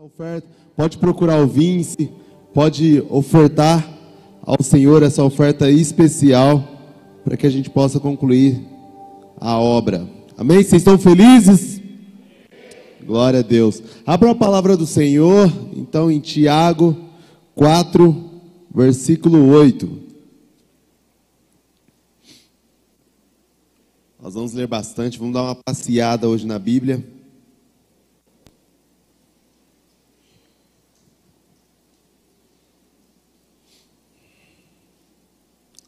Oferta, pode procurar o Vince, pode ofertar ao Senhor essa oferta especial para que a gente possa concluir a obra. Amém? Vocês estão felizes? Glória a Deus. Abra a palavra do Senhor, então, em Tiago 4, versículo 8. Nós vamos ler bastante, vamos dar uma passeada hoje na Bíblia.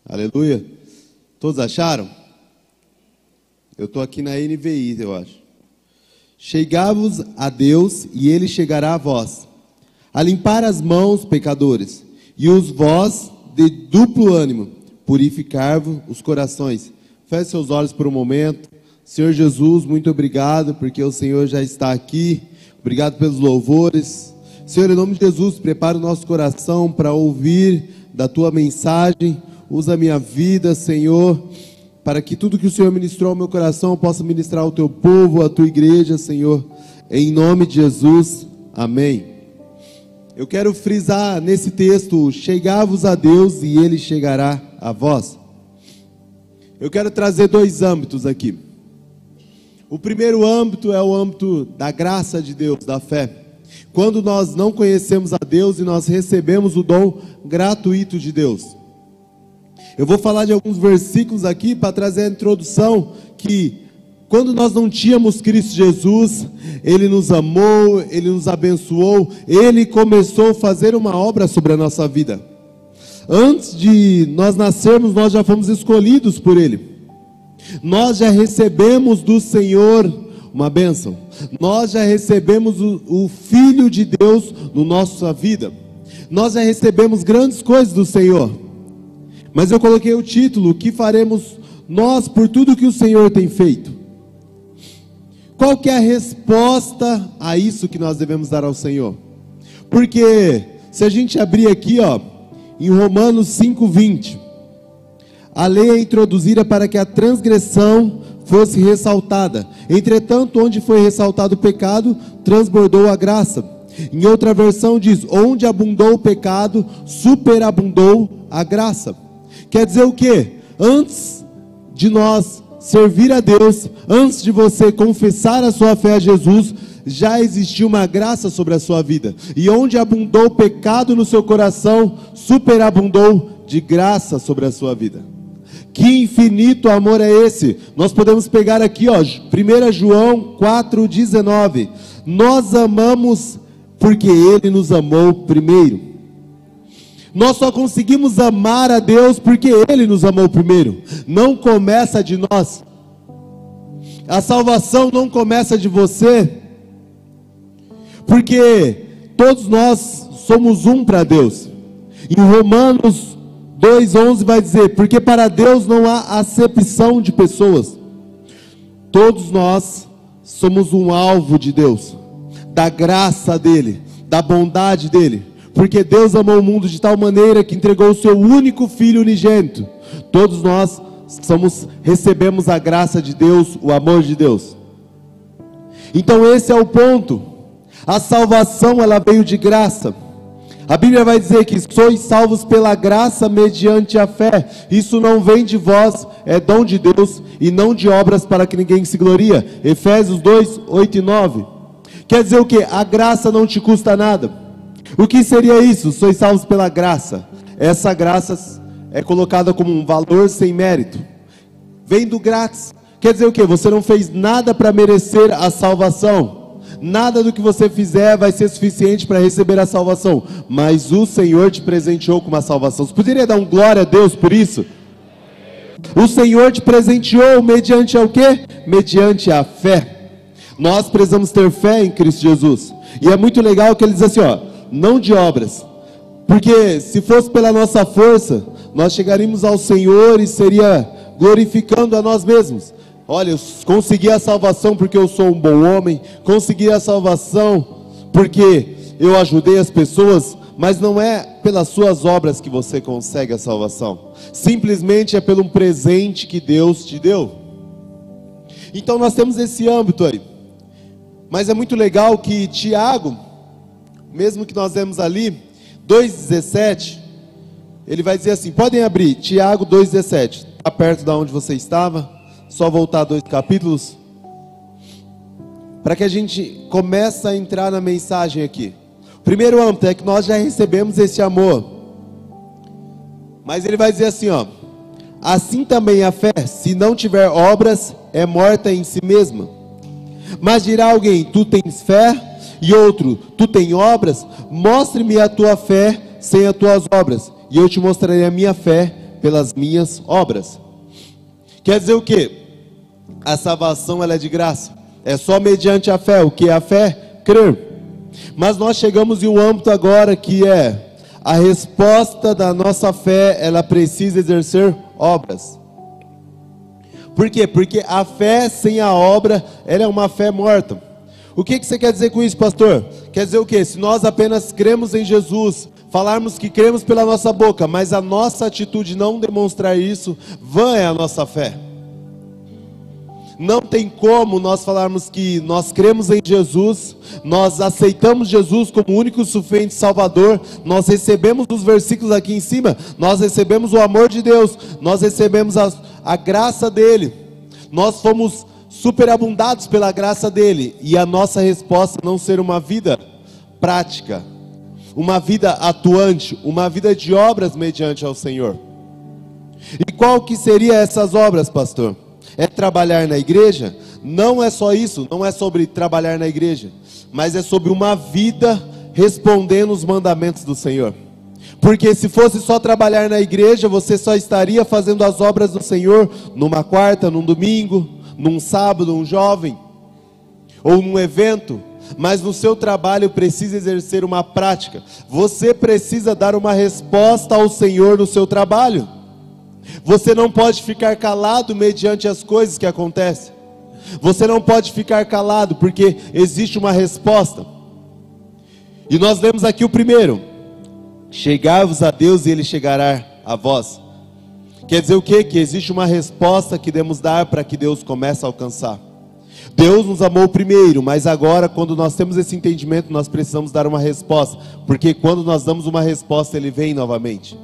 Aleluia. Todos acharam? Eu estou aqui na NVI, eu acho. Chegai-vos a Deus, e Ele chegará a vós. A limpar as mãos, pecadores, e os vós de duplo ânimo, purificar-vos os corações. Feche seus olhos por um momento. Senhor Jesus, muito obrigado, porque o Senhor já está aqui. Obrigado pelos louvores. Senhor, em nome de Jesus, prepara o nosso coração para ouvir da Tua mensagem. Usa a minha vida, Senhor, para que tudo que o Senhor ministrou ao meu coração eu possa ministrar ao Teu povo, à Tua igreja, Senhor. Em nome de Jesus, amém. Eu quero frisar nesse texto: chegai-vos a Deus e Ele chegará a vós. Eu quero trazer dois âmbitos aqui. O primeiro âmbito é o âmbito da graça de Deus, da fé. Quando nós não conhecemos a Deus e nós recebemos o dom gratuito de Deus. Eu vou falar de alguns versículos aqui para trazer a introdução que quando nós não tínhamos Cristo Jesus, Ele nos amou, Ele nos abençoou, Ele começou a fazer uma obra sobre a nossa vida. Antes de nós nascermos, nós já fomos escolhidos por Ele. Nós já recebemos do Senhor uma bênção. Nós já recebemos o Filho de Deus na nossa vida. Nós já recebemos grandes coisas do Senhor. Mas eu coloquei o título: o que faremos nós por tudo que o Senhor tem feito? Qual que é a resposta a isso que nós devemos dar ao Senhor? Porque se a gente abrir aqui, em Romanos 5:20, a lei é introduzida para que a transgressão fosse ressaltada. Entretanto, onde foi ressaltado o pecado, transbordou a graça. Em outra versão diz: onde abundou o pecado, superabundou a graça. Quer dizer o quê? Antes de nós servir a Deus, antes de você confessar a sua fé a Jesus, já existiu uma graça sobre a sua vida. E onde abundou o pecado no seu coração, superabundou de graça sobre a sua vida. Que infinito amor é esse? Nós podemos pegar aqui, 1 João 4,19. Nós amamos porque Ele nos amou primeiro. Nós só conseguimos amar a Deus porque Ele nos amou primeiro. Não começa de nós. A salvação não começa de você. Porque todos nós somos um para Deus. Em Romanos 2,11 vai dizer: porque para Deus não há acepção de pessoas. Todos nós somos um alvo de Deus, da graça dEle, da bondade dEle. Porque Deus amou o mundo de tal maneira que entregou o seu único Filho unigênito. Todos nós recebemos a graça de Deus, o amor de Deus. Então esse é o ponto. A salvação, ela veio de graça. A Bíblia vai dizer que sois salvos pela graça mediante a fé. Isso não vem de vós, é dom de Deus, e não de obras para que ninguém se gloria. Efésios 2, 8 e 9. Quer dizer o quê? A graça não te custa nada. O que seria isso? Sois salvos pela graça. Essa graça é colocada como um valor sem mérito. Vem do grátis. Quer dizer o quê? Você não fez nada para merecer a salvação. Nada do que você fizer vai ser suficiente para receber a salvação. Mas o Senhor te presenteou com uma salvação. Você poderia dar um glória a Deus por isso? O Senhor te presenteou mediante o quê? Mediante a fé. Nós precisamos ter fé em Cristo Jesus. E é muito legal que ele diz assim, não de obras, porque se fosse pela nossa força, nós chegaríamos ao Senhor e seria glorificando a nós mesmos. Olha, eu consegui a salvação porque eu sou um bom homem, consegui a salvação porque eu ajudei as pessoas, mas não é pelas suas obras que você consegue a salvação, simplesmente é pelo presente que Deus te deu. Então nós temos esse âmbito aí, mas é muito legal que Tiago, mesmo que nós vemos ali, 2,17, ele vai dizer assim, podem abrir, Tiago 2,17, está perto de onde você estava, só voltar 2 capítulos, para que a gente comece a entrar na mensagem aqui. O primeiro âmbito é que nós já recebemos esse amor, mas ele vai dizer assim, ó, assim também a fé, se não tiver obras, é morta em si mesma. Mas dirá alguém, tu tens fé, e outro, tu tens obras, mostre-me a tua fé sem as tuas obras, e eu te mostrarei a minha fé pelas minhas obras. Quer dizer o quê? A salvação ela é de graça, é só mediante a fé. O que é a fé? Crer. Mas nós chegamos em um âmbito agora que é a resposta da nossa fé, ela precisa exercer obras. Por quê? Porque a fé sem a obra, ela é uma fé morta. O que você quer dizer com isso, pastor? Quer dizer o quê? Se nós apenas cremos em Jesus, falarmos que cremos pela nossa boca, mas a nossa atitude não demonstrar isso, vã é a nossa fé. Não tem como nós falarmos que nós cremos em Jesus, nós aceitamos Jesus como o único suficiente Salvador, nós recebemos os versículos aqui em cima, nós recebemos o amor de Deus, nós recebemos a graça dele, nós fomos superabundados pela graça dele, e a nossa resposta não ser uma vida prática, uma vida atuante, uma vida de obras mediante ao Senhor. E qual que seria essas obras, pastor? É trabalhar na igreja? Não é só isso, não é sobre trabalhar na igreja, mas é sobre uma vida respondendo os mandamentos do Senhor. Porque se fosse só trabalhar na igreja, você só estaria fazendo as obras do Senhor numa quarta, num domingo, num sábado, um jovem, ou num evento. Mas no seu trabalho precisa exercer uma prática. Você precisa dar uma resposta ao Senhor no seu trabalho. Você não pode ficar calado mediante as coisas que acontecem. Você não pode ficar calado porque existe uma resposta. E nós lemos aqui o primeiro: chegai-vos a Deus e Ele chegará a vós. Quer dizer o quê? Que existe uma resposta que devemos dar para que Deus comece a alcançar. Deus nos amou primeiro, mas agora quando nós temos esse entendimento, nós precisamos dar uma resposta. Porque quando nós damos uma resposta, Ele vem novamente.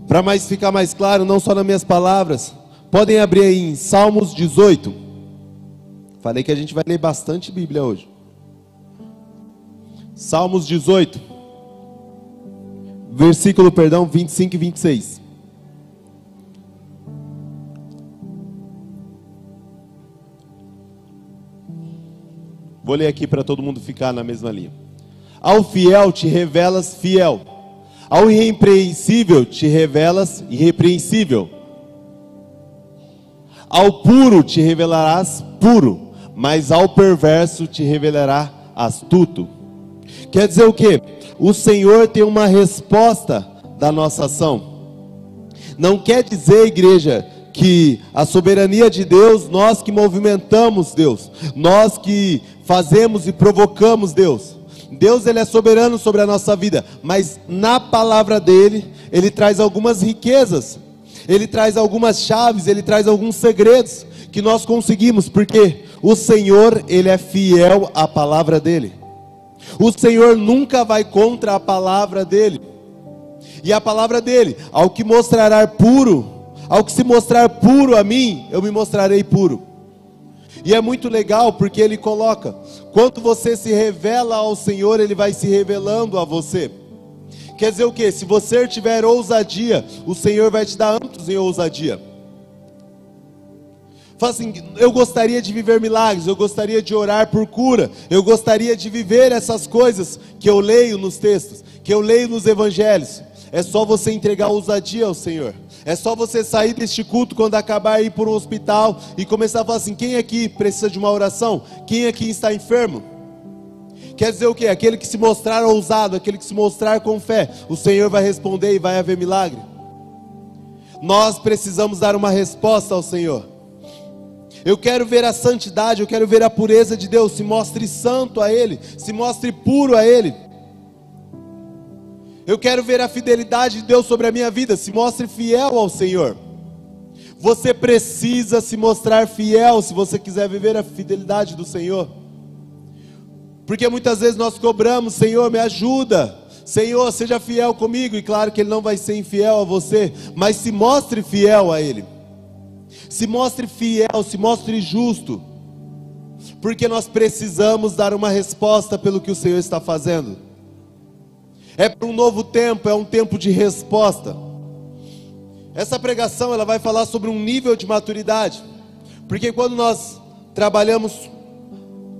Para ficar mais claro, não só nas minhas palavras, podem abrir aí em Salmos 18. Falei que a gente vai ler bastante Bíblia hoje. Salmos 18, versículo, 25 e 26. Vou ler aqui para todo mundo ficar na mesma linha. Ao fiel te revelas fiel, ao irrepreensível te revelas irrepreensível, ao puro te revelarás puro, mas ao perverso te revelará astuto. Quer dizer o quê? O Senhor tem uma resposta da nossa ação. Não quer dizer, igreja, que a soberania de Deus, nós que movimentamos Deus, nós que fazemos e provocamos Deus. Deus, Ele é soberano sobre a nossa vida, mas na palavra dEle, Ele traz algumas riquezas, Ele traz algumas chaves, Ele traz alguns segredos que nós conseguimos, porque o Senhor, Ele é fiel à palavra dEle. O Senhor nunca vai contra a palavra dEle. E a palavra dEle, ao que mostrará puro, ao que se mostrar puro a mim, eu me mostrarei puro. E é muito legal porque Ele coloca, quando você se revela ao Senhor, Ele vai se revelando a você. Quer dizer o quê? Se você tiver ousadia, o Senhor vai te dar amplos em ousadia. Fala assim, eu gostaria de viver milagres, eu gostaria de orar por cura, eu gostaria de viver essas coisas que eu leio nos textos, que eu leio nos evangelhos. É só você entregar ousadia ao Senhor. É só você sair deste culto quando acabar, ir por um hospital e começar a falar assim, quem aqui precisa de uma oração? Quem aqui está enfermo? Quer dizer o quê? Aquele que se mostrar ousado, aquele que se mostrar com fé, o Senhor vai responder e vai haver milagre. Nós precisamos dar uma resposta ao Senhor. Eu quero ver a santidade, eu quero ver a pureza de Deus. Se mostre santo a Ele, se mostre puro a Ele. Eu quero ver a fidelidade de Deus sobre a minha vida. Se mostre fiel ao Senhor. Você precisa se mostrar fiel se você quiser viver a fidelidade do Senhor. Porque muitas vezes nós cobramos: Senhor, me ajuda, Senhor, seja fiel comigo. E claro que Ele não vai ser infiel a você, mas se mostre fiel a Ele. Se mostre fiel, se mostre justo. Porque nós precisamos dar uma resposta pelo que o Senhor está fazendo. É para um novo tempo, é um tempo de resposta. Essa pregação ela vai falar sobre um nível de maturidade. Porque quando nós trabalhamos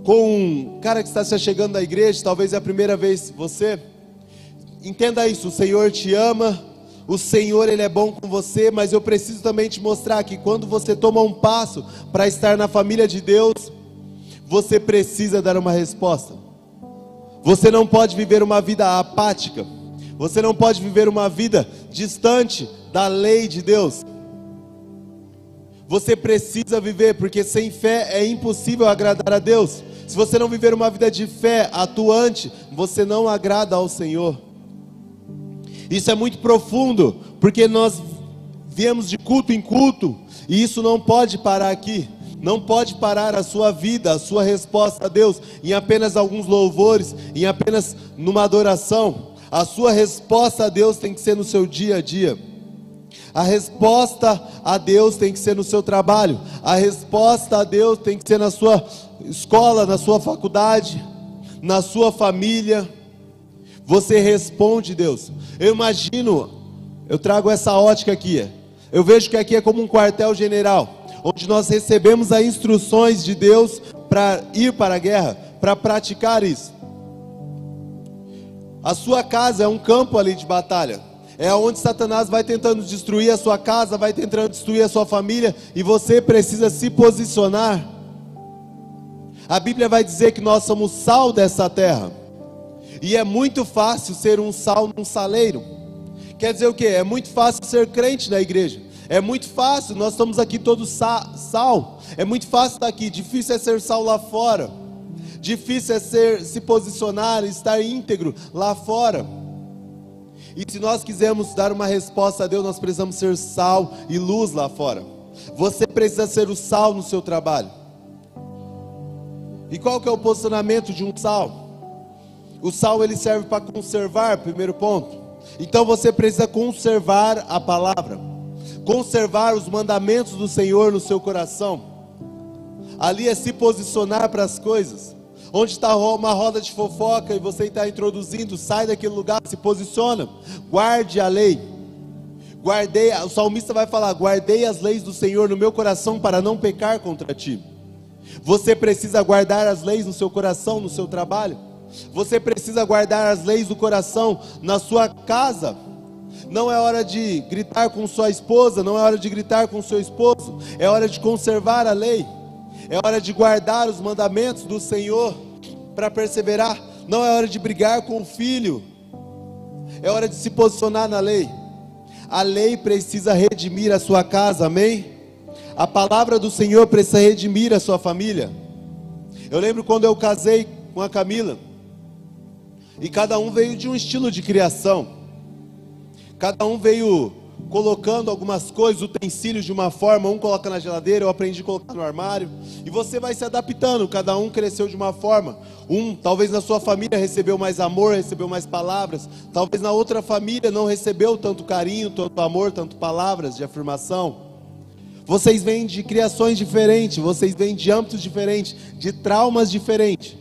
com um cara que está se chegando da igreja, talvez é a primeira vez você, entenda isso: o Senhor te ama, o Senhor Ele é bom com você, mas eu preciso também te mostrar que quando você toma um passo para estar na família de Deus, você precisa dar uma resposta. Você não pode viver uma vida apática, você não pode viver uma vida distante da lei de Deus. Você precisa viver, porque sem fé é impossível agradar a Deus. Se você não viver uma vida de fé atuante, você não agrada ao Senhor. Isso é muito profundo, porque nós viemos de culto em culto, e isso não pode parar aqui. Não pode parar a sua vida, a sua resposta a Deus em apenas alguns louvores, em apenas numa adoração. A sua resposta a Deus tem que ser no seu dia a dia. A resposta a Deus tem que ser no seu trabalho. A resposta a Deus tem que ser na sua escola, na sua faculdade, na sua família. Você responde Deus. Eu imagino, eu trago essa ótica aqui. Eu vejo que aqui é como um quartel-general, onde nós recebemos as instruções de Deus para ir para a guerra, para praticar isso. A sua casa é um campo ali de batalha. É onde Satanás vai tentando destruir a sua casa, vai tentando destruir a sua família, e você precisa se posicionar. A Bíblia vai dizer que nós somos sal dessa terra. E é muito fácil ser um sal num saleiro. Quer dizer o quê? É muito fácil ser crente na igreja. É muito fácil, nós estamos aqui todos sal. É muito fácil estar aqui. Difícil é ser sal lá fora. Difícil é se posicionar, estar íntegro lá fora. E se nós quisermos dar uma resposta a Deus, nós precisamos ser sal e luz lá fora. Você precisa ser o sal no seu trabalho. E qual que é o posicionamento de um sal? O sal ele serve para conservar, primeiro ponto. Então você precisa conservar a palavra, conservar os mandamentos do Senhor no seu coração. Ali é se posicionar para as coisas. Onde está uma roda de fofoca e você está introduzindo, sai daquele lugar, se posiciona. Guarde a lei. O salmista vai falar: guardei as leis do Senhor no meu coração para não pecar contra ti. Você precisa guardar as leis no seu coração, no seu trabalho. Você precisa guardar as leis do coração na sua casa. Não é hora de gritar com sua esposa, não é hora de gritar com seu esposo. É hora de conservar a lei. É hora de guardar os mandamentos do Senhor para perseverar. Não é hora de brigar com o filho. É hora de se posicionar na lei. A lei precisa redimir a sua casa, amém? A palavra do Senhor precisa redimir a sua família. Eu lembro quando eu casei com a Camila, e cada um veio de um estilo de criação. Cada um veio colocando algumas coisas, utensílios de uma forma. Um coloca na geladeira, eu aprendi a colocar no armário. E você vai se adaptando, cada um cresceu de uma forma. Talvez na sua família recebeu mais amor, recebeu mais palavras. Talvez na outra família não recebeu tanto carinho, tanto amor, tanto palavras de afirmação. Vocês vêm de criações diferentes, vocês vêm de âmbitos diferentes, de traumas diferentes.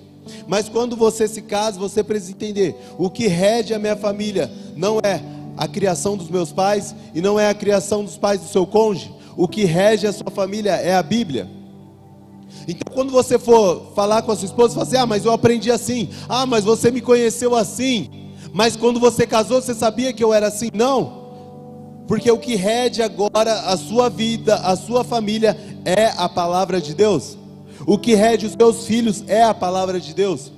Mas quando você se casa, você precisa entender: o que rege a minha família não é a criação dos meus pais, e não é a criação dos pais do seu cônjuge. O que rege a sua família é a Bíblia. Então quando você for falar com a sua esposa, você fala assim: mas eu aprendi assim. Mas você me conheceu assim. Mas quando você casou, você sabia que eu era assim? Não. Porque o que rege agora a sua vida, a sua família, é a palavra de Deus. O que rege os seus filhos é a palavra de Deus.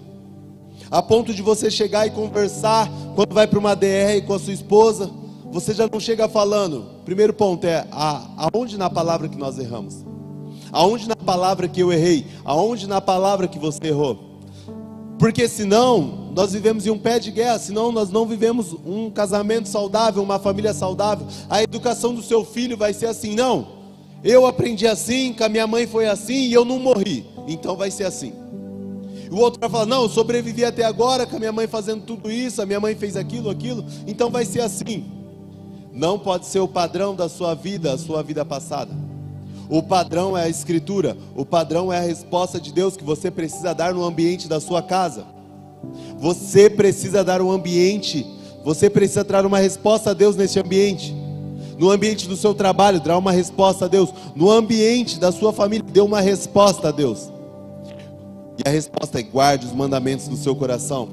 A ponto de você chegar e conversar, quando vai para uma DR com a sua esposa, você já não chega falando. Primeiro ponto é, aonde na palavra que nós erramos? Aonde na palavra que eu errei? Aonde na palavra que você errou? Porque senão, nós vivemos em um pé de guerra. Senão nós não vivemos um casamento saudável, uma família saudável. A educação do seu filho vai ser assim: não, eu aprendi assim, com a minha mãe foi assim e eu não morri, então vai ser assim. E o outro vai falar, não, eu sobrevivi até agora com a minha mãe fazendo tudo isso, a minha mãe fez aquilo, então vai ser assim. Não pode ser o padrão da sua vida, a sua vida passada. O padrão é a Escritura, o padrão é a resposta de Deus que você precisa dar no ambiente da sua casa. Você precisa dar um ambiente, você precisa dar uma resposta a Deus nesse ambiente. No ambiente do seu trabalho, dá uma resposta a Deus. No ambiente da sua família, dê uma resposta a Deus. E a resposta é: guarde os mandamentos do seu coração.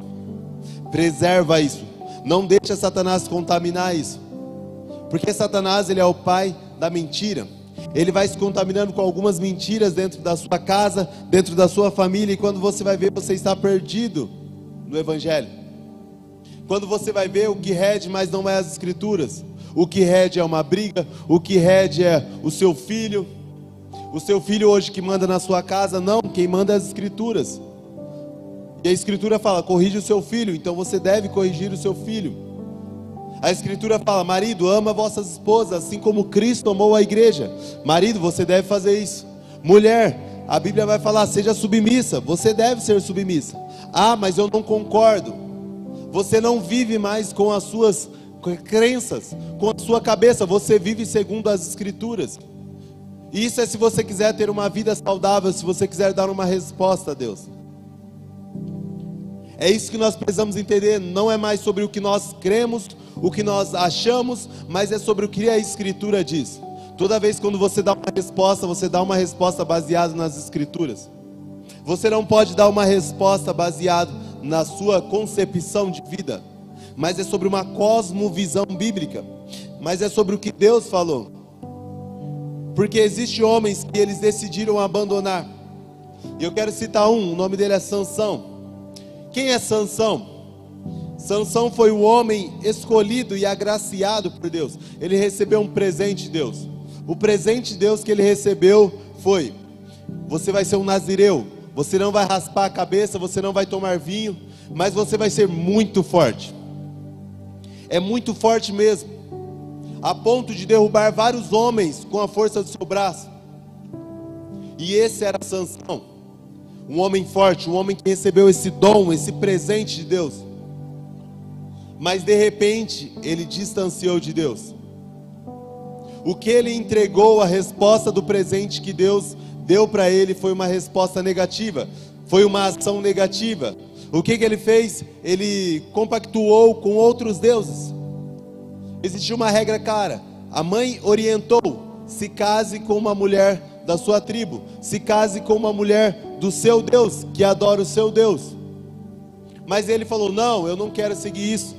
Preserva isso. Não deixe Satanás contaminar isso. Porque Satanás, ele é o pai da mentira. Ele vai se contaminando com algumas mentiras dentro da sua casa, dentro da sua família. E quando você vai ver, você está perdido no Evangelho. Quando você vai ver, o que rege mais não é as Escrituras. O que rege é uma briga. O que rege é o seu filho. O seu filho hoje que manda na sua casa. Não, quem manda é as Escrituras. E a Escritura fala: corrige o seu filho. Então você deve corrigir o seu filho. A Escritura fala: marido, ama vossas esposas, assim como Cristo amou a igreja. Marido, você deve fazer isso. Mulher, a Bíblia vai falar: seja submissa. Você deve ser submissa. Ah, mas eu não concordo. Você não vive mais com as suas crenças, com a sua cabeça. Você vive segundo as Escrituras. Isso é se você quiser ter uma vida saudável, se você quiser dar uma resposta a Deus. É isso que nós precisamos entender. Não é mais sobre o que nós cremos, o que nós achamos, mas é sobre o que a Escritura diz. Toda vez quando você dá uma resposta baseada nas Escrituras. Você não pode dar uma resposta baseada na sua concepção de vida, mas é sobre uma cosmovisão bíblica, mas é sobre o que Deus falou. Porque existem homens que eles decidiram abandonar. E eu quero citar o nome dele é Sansão. Quem é Sansão? Sansão foi o homem escolhido e agraciado por Deus. Ele recebeu um presente de Deus. O presente de Deus que ele recebeu foi: você vai ser um nazireu. Você não vai raspar a cabeça, você não vai tomar vinho, mas você vai ser muito forte. É muito forte mesmo, a ponto de derrubar vários homens com a força do seu braço. E esse era Sansão, um homem forte, um homem que recebeu esse dom, esse presente de Deus. Mas de repente ele distanciou de Deus. O que ele entregou, a resposta do presente que Deus deu para ele, foi uma resposta negativa, foi uma ação negativa. O que ele fez? Ele compactuou com outros deuses. Existia uma regra clara: a mãe orientou: se case com uma mulher da sua tribo, se case com uma mulher do seu Deus, que adora o seu Deus. Mas ele falou: não, eu não quero seguir isso.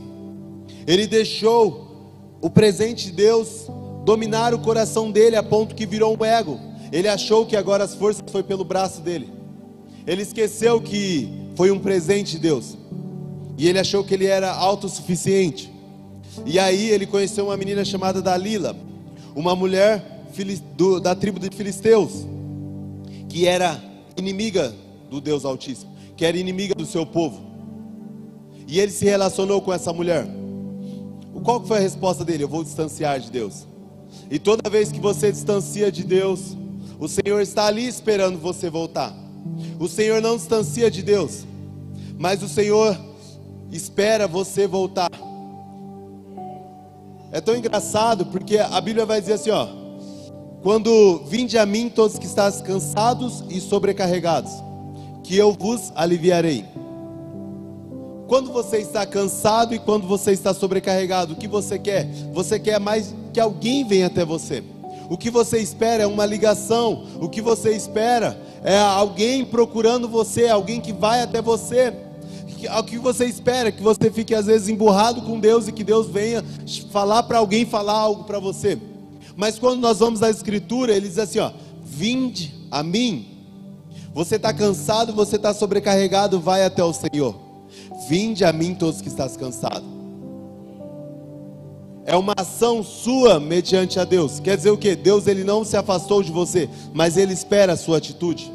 Ele deixou o presente de Deus dominar o coração dele, a ponto que virou um ego. Ele achou que agora as forças foi pelo braço dele. Ele esqueceu que foi um presente de Deus. E ele achou que ele era autossuficiente. E aí ele conheceu uma menina chamada Dalila, uma mulher da tribo de Filisteus, que era inimiga do Deus Altíssimo, que era inimiga do seu povo. E ele se relacionou com essa mulher. Qual foi a resposta dele? Eu vou distanciar de Deus. E toda vez que você distancia de Deus, o Senhor está ali esperando você voltar. O Senhor não distancia de Deus, mas o Senhor espera você voltar. É tão engraçado, porque a Bíblia vai dizer assim, ó: quando vinde a mim todos que estáis cansados e sobrecarregados, que eu vos aliviarei. Quando você está cansado e quando você está sobrecarregado, o que você quer? Você quer mais que alguém venha até você. O que você espera é uma ligação. O que você espera é alguém procurando você, alguém que vai até você. O que você espera? Que você fique às vezes emburrado com Deus e que Deus venha falar para alguém, falar algo para você. Mas quando nós vamos à Escritura, ele diz assim, ó: vinde a mim. Você está cansado, você está sobrecarregado, vai até o Senhor. Vinde a mim todos que estás cansados. É uma ação sua mediante a Deus. Quer dizer o quê? Deus, ele não se afastou de você, mas ele espera a sua atitude.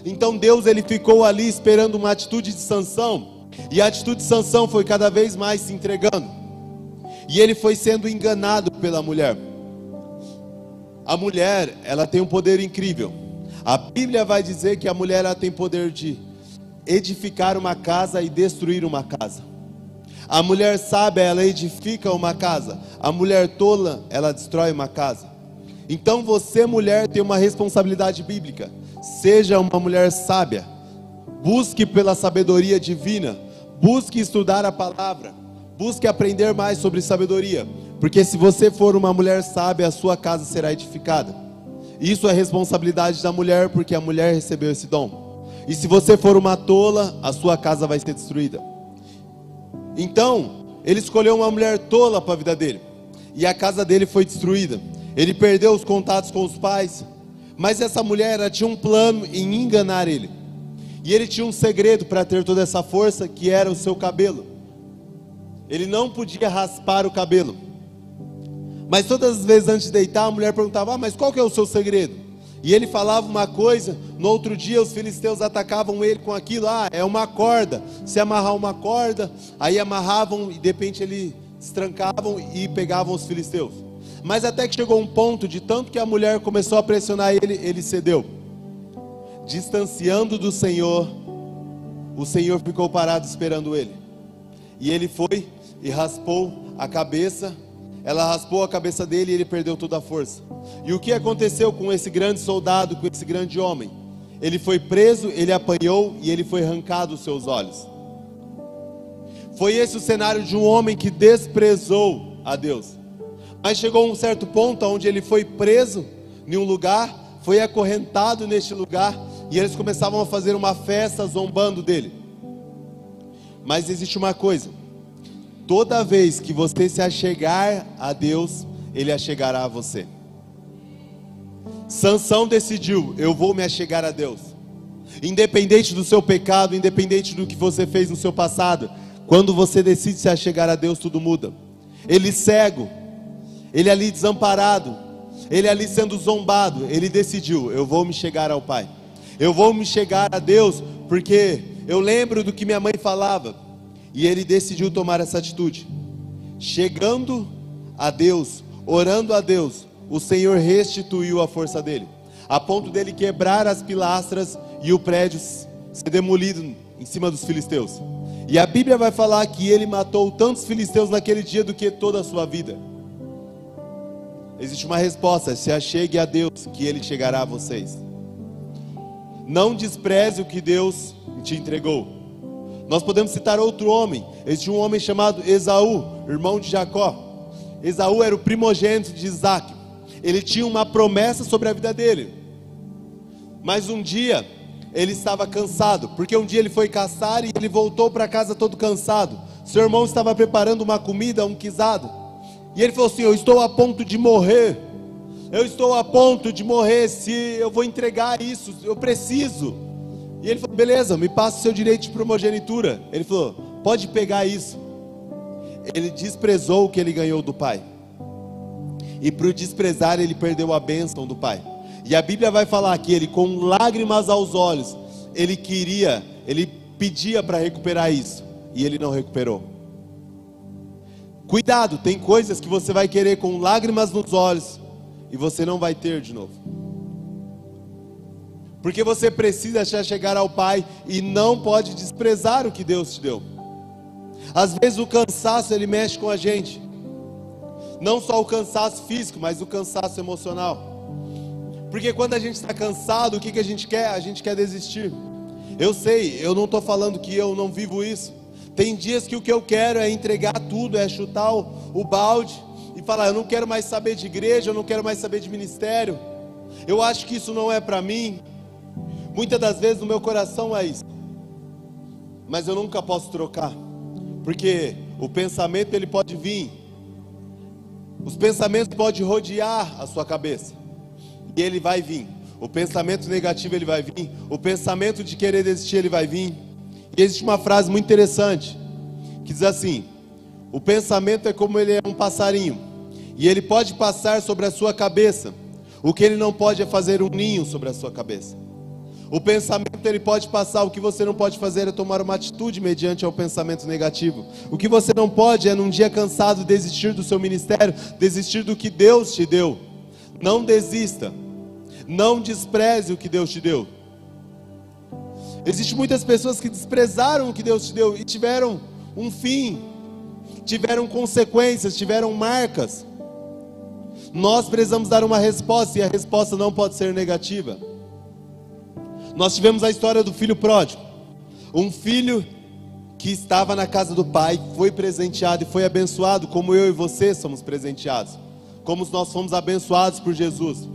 Então Deus, ele ficou ali esperando uma atitude de Sansão. E a atitude de Sansão foi cada vez mais se entregando. E ele foi sendo enganado pela mulher. A mulher, ela tem um poder incrível. A Bíblia vai dizer que a mulher, ela tem poder de edificar uma casa e destruir uma casa. A mulher sábia, ela edifica uma casa. A mulher tola, ela destrói uma casa. Então você, mulher, tem uma responsabilidade bíblica. Seja uma mulher sábia. Busque pela sabedoria divina. Busque estudar a palavra. Busque aprender mais sobre sabedoria. Porque se você for uma mulher sábia, a sua casa será edificada. Isso é responsabilidade da mulher, porque a mulher recebeu esse dom. E se você for uma tola, a sua casa vai ser destruída. Então, ele escolheu uma mulher tola para a vida dele. E a casa dele foi destruída. Ele perdeu os contatos com os pais. Mas essa mulher, ela tinha um plano em enganar ele. E ele tinha um segredo para ter toda essa força, que era o seu cabelo. Ele não podia raspar o cabelo. Mas todas as vezes antes de deitar, a mulher perguntava: mas qual que é o seu segredo? E ele falava uma coisa, no outro dia os filisteus atacavam ele com aquilo. É uma corda, se amarrar uma corda, aí amarravam e de repente eles destrancavam e pegavam os filisteus. Mas até que chegou um ponto, de tanto que a mulher começou a pressionar ele, ele cedeu. Distanciando do Senhor, o Senhor ficou parado esperando ele. E ele foi e raspou a cabeça. Ela raspou a cabeça dele e ele perdeu toda a força. E o que aconteceu com esse grande soldado, com esse grande homem? Ele foi preso, ele apanhou e ele foi arrancado os seus olhos. Foi esse o cenário de um homem que desprezou a Deus. Mas chegou um certo ponto onde ele foi preso em um lugar, foi acorrentado neste lugar, e eles começavam a fazer uma festa zombando dele. Mas existe uma coisa: toda vez que você se achegar a Deus, Ele achegará a você. Sansão decidiu: eu vou me achegar a Deus. Independente do seu pecado, independente do que você fez no seu passado, quando você decide se achegar a Deus, tudo muda. Ele cego, ele ali desamparado, ele ali sendo zombado, ele decidiu: eu vou me chegar ao Pai. Eu vou me chegar a Deus, porque eu lembro do que minha mãe falava. E ele decidiu tomar essa atitude. Chegando a Deus, orando a Deus, o Senhor restituiu a força dele, a ponto dele quebrar as pilastras e o prédio ser demolido em cima dos filisteus. E a Bíblia vai falar que ele matou tantos filisteus naquele dia do que toda a sua vida. Existe uma resposta: se achegue a Deus, que Ele chegará a vocês. Não despreze o que Deus te entregou. Nós podemos citar outro homem. Existe um homem chamado Esaú, irmão de Jacó. Esaú era o primogênito de Isaac. Ele tinha uma promessa sobre a vida dele. Mas um dia ele estava cansado, porque um dia ele foi caçar e ele voltou para casa todo cansado. Seu irmão estava preparando uma comida, um guisado. E ele falou assim: eu estou a ponto de morrer. Eu estou a ponto de morrer, se eu vou entregar isso, eu preciso. E ele falou: beleza, me passa o seu direito de primogenitura. Ele falou: pode pegar isso. Ele desprezou o que ele ganhou do pai. E por desprezar, ele perdeu a bênção do pai. E a Bíblia vai falar que ele, com lágrimas aos olhos, ele pedia para recuperar isso. E ele não recuperou. Cuidado, tem coisas que você vai querer com lágrimas nos olhos e você não vai ter de novo. Porque você precisa chegar ao Pai e não pode desprezar o que Deus te deu. Às vezes o cansaço, ele mexe com a gente. Não só o cansaço físico, mas o cansaço emocional. Porque quando a gente está cansado, o que a gente quer? A gente quer desistir. Eu sei, eu não estou falando que eu não vivo isso. Tem dias que o que eu quero é entregar tudo, é chutar o balde e falar: eu não quero mais saber de igreja, eu não quero mais saber de ministério. Eu acho que isso não é para mim. Muitas das vezes no meu coração é isso. Mas eu nunca posso trocar. Porque o pensamento, ele pode vir. Os pensamentos podem rodear a sua cabeça. E ele vai vir. O pensamento negativo, ele vai vir. O pensamento de querer desistir, ele vai vir. E existe uma frase muito interessante, que diz assim: o pensamento é como ele é um passarinho, e ele pode passar sobre a sua cabeça. O que ele não pode é fazer um ninho sobre a sua cabeça. O pensamento, ele pode passar. O que você não pode fazer é tomar uma atitude mediante ao pensamento negativo. O que você não pode é, num dia cansado, desistir do seu ministério, desistir do que Deus te deu. Não desista. Não despreze o que Deus te deu. Existem muitas pessoas que desprezaram o que Deus te deu e tiveram um fim, tiveram consequências, tiveram marcas. Nós precisamos dar uma resposta e a resposta não pode ser negativa. Nós tivemos a história do filho pródigo. Um filho que estava na casa do pai, foi presenteado e foi abençoado, como eu e você somos presenteados, como nós fomos abençoados por Jesus.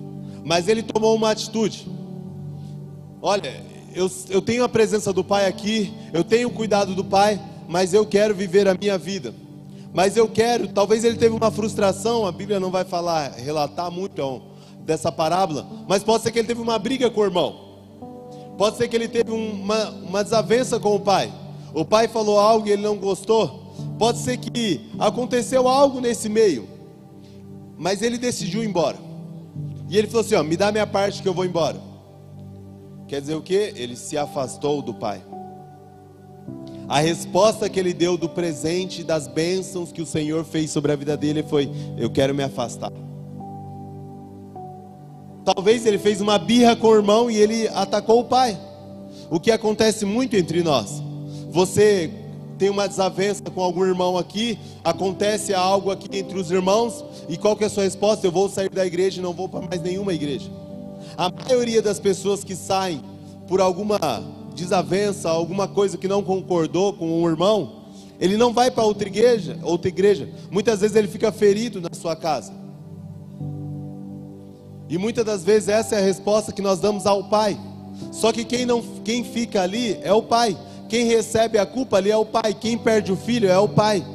Mas ele tomou uma atitude. Olha, eu tenho a presença do pai aqui, eu tenho o cuidado do pai, mas eu quero viver a minha vida. Mas eu quero, talvez ele teve uma frustração, a Bíblia não vai relatar muito dessa parábola, mas pode ser que ele teve uma briga com o irmão. Pode ser que ele teve uma desavença com o pai. O pai falou algo e ele não gostou. Pode ser que aconteceu algo nesse meio, mas ele decidiu ir embora. E ele falou assim, me dá minha parte que eu vou embora. Quer dizer o quê? Ele se afastou do pai. A resposta que ele deu do presente, das bênçãos que o Senhor fez sobre a vida dele foi: eu quero me afastar. Talvez ele fez uma birra com o irmão e ele atacou o pai. O que acontece muito entre nós. Você tem uma desavença com algum irmão aqui, acontece algo aqui entre os irmãos, e qual que é a sua resposta? Eu vou sair da igreja e não vou para mais nenhuma igreja. A maioria das pessoas que saem por alguma desavença, alguma coisa que não concordou com um irmão, ele não vai para outra igreja. Muitas vezes ele fica ferido na sua casa. E muitas das vezes essa é a resposta que nós damos ao pai. Só que quem fica ali é o pai. Quem recebe a culpa ali é o pai. Quem perde o filho é o pai.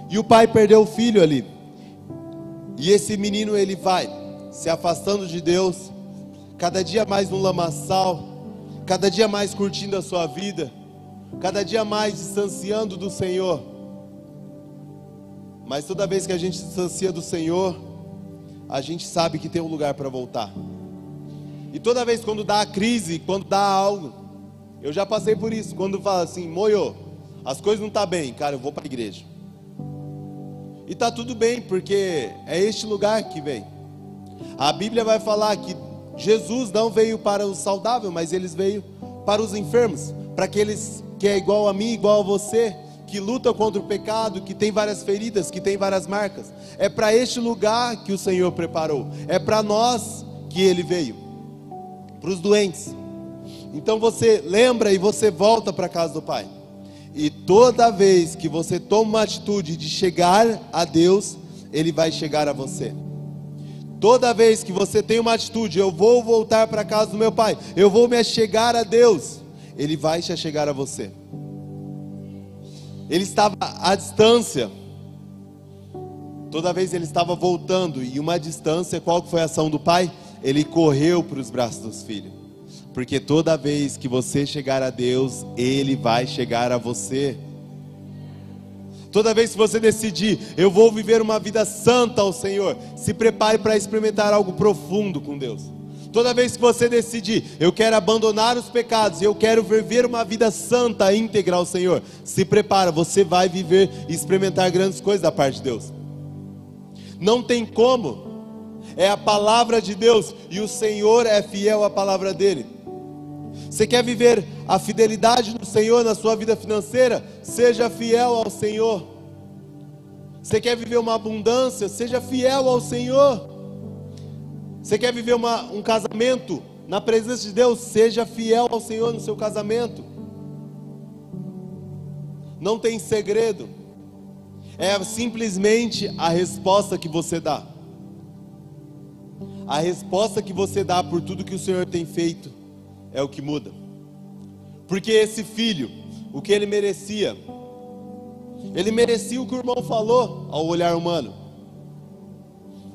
E o pai perdeu o filho ali. E esse menino, ele vai se afastando de Deus, cada dia mais no lamaçal, cada dia mais curtindo a sua vida, cada dia mais distanciando do Senhor. Mas toda vez que a gente se distancia do Senhor, a gente sabe que tem um lugar para voltar. E toda vez quando dá a crise, quando dá algo, eu já passei por isso, quando fala assim, Moio, as coisas não estão bem, cara, eu vou para a igreja. E está tudo bem, porque é este lugar que vem. A Bíblia vai falar que Jesus não veio para os saudáveis, mas ele veio para os enfermos, para aqueles que é igual a mim, igual a você, que lutam contra o pecado, que tem várias feridas, que tem várias marcas. É para este lugar que o Senhor preparou, é para nós que ele veio, para os doentes. Então você lembra e você volta para a casa do Pai. E toda vez que você toma uma atitude de chegar a Deus, ele vai chegar a você. Toda vez que você tem uma atitude, eu vou voltar para a casa do meu pai, eu vou me achegar a Deus, ele vai se achegar a você. Ele estava à distância, toda vez ele estava voltando, e uma distância, qual foi a ação do pai? Ele correu para os braços dos filhos, porque toda vez que você chegar a Deus, ele vai chegar a você. Toda vez que você decidir, eu vou viver uma vida santa ao Senhor, se prepare para experimentar algo profundo com Deus. Toda vez que você decidir, eu quero abandonar os pecados, eu quero viver uma vida santa, íntegra ao Senhor, se prepara, você vai viver e experimentar grandes coisas da parte de Deus. Não tem como, é a palavra de Deus, e o Senhor é fiel à palavra dele. Você quer viver a fidelidade do Senhor na sua vida financeira? Seja fiel ao Senhor. Você quer viver uma abundância? Seja fiel ao Senhor. Você quer viver um casamento na presença de Deus? Seja fiel ao Senhor no seu casamento. Não tem segredo. É simplesmente a resposta que você dá. A resposta que você dá por tudo que o Senhor tem feito é o que muda. Porque esse filho, o que ele merecia o que o irmão falou ao olhar humano.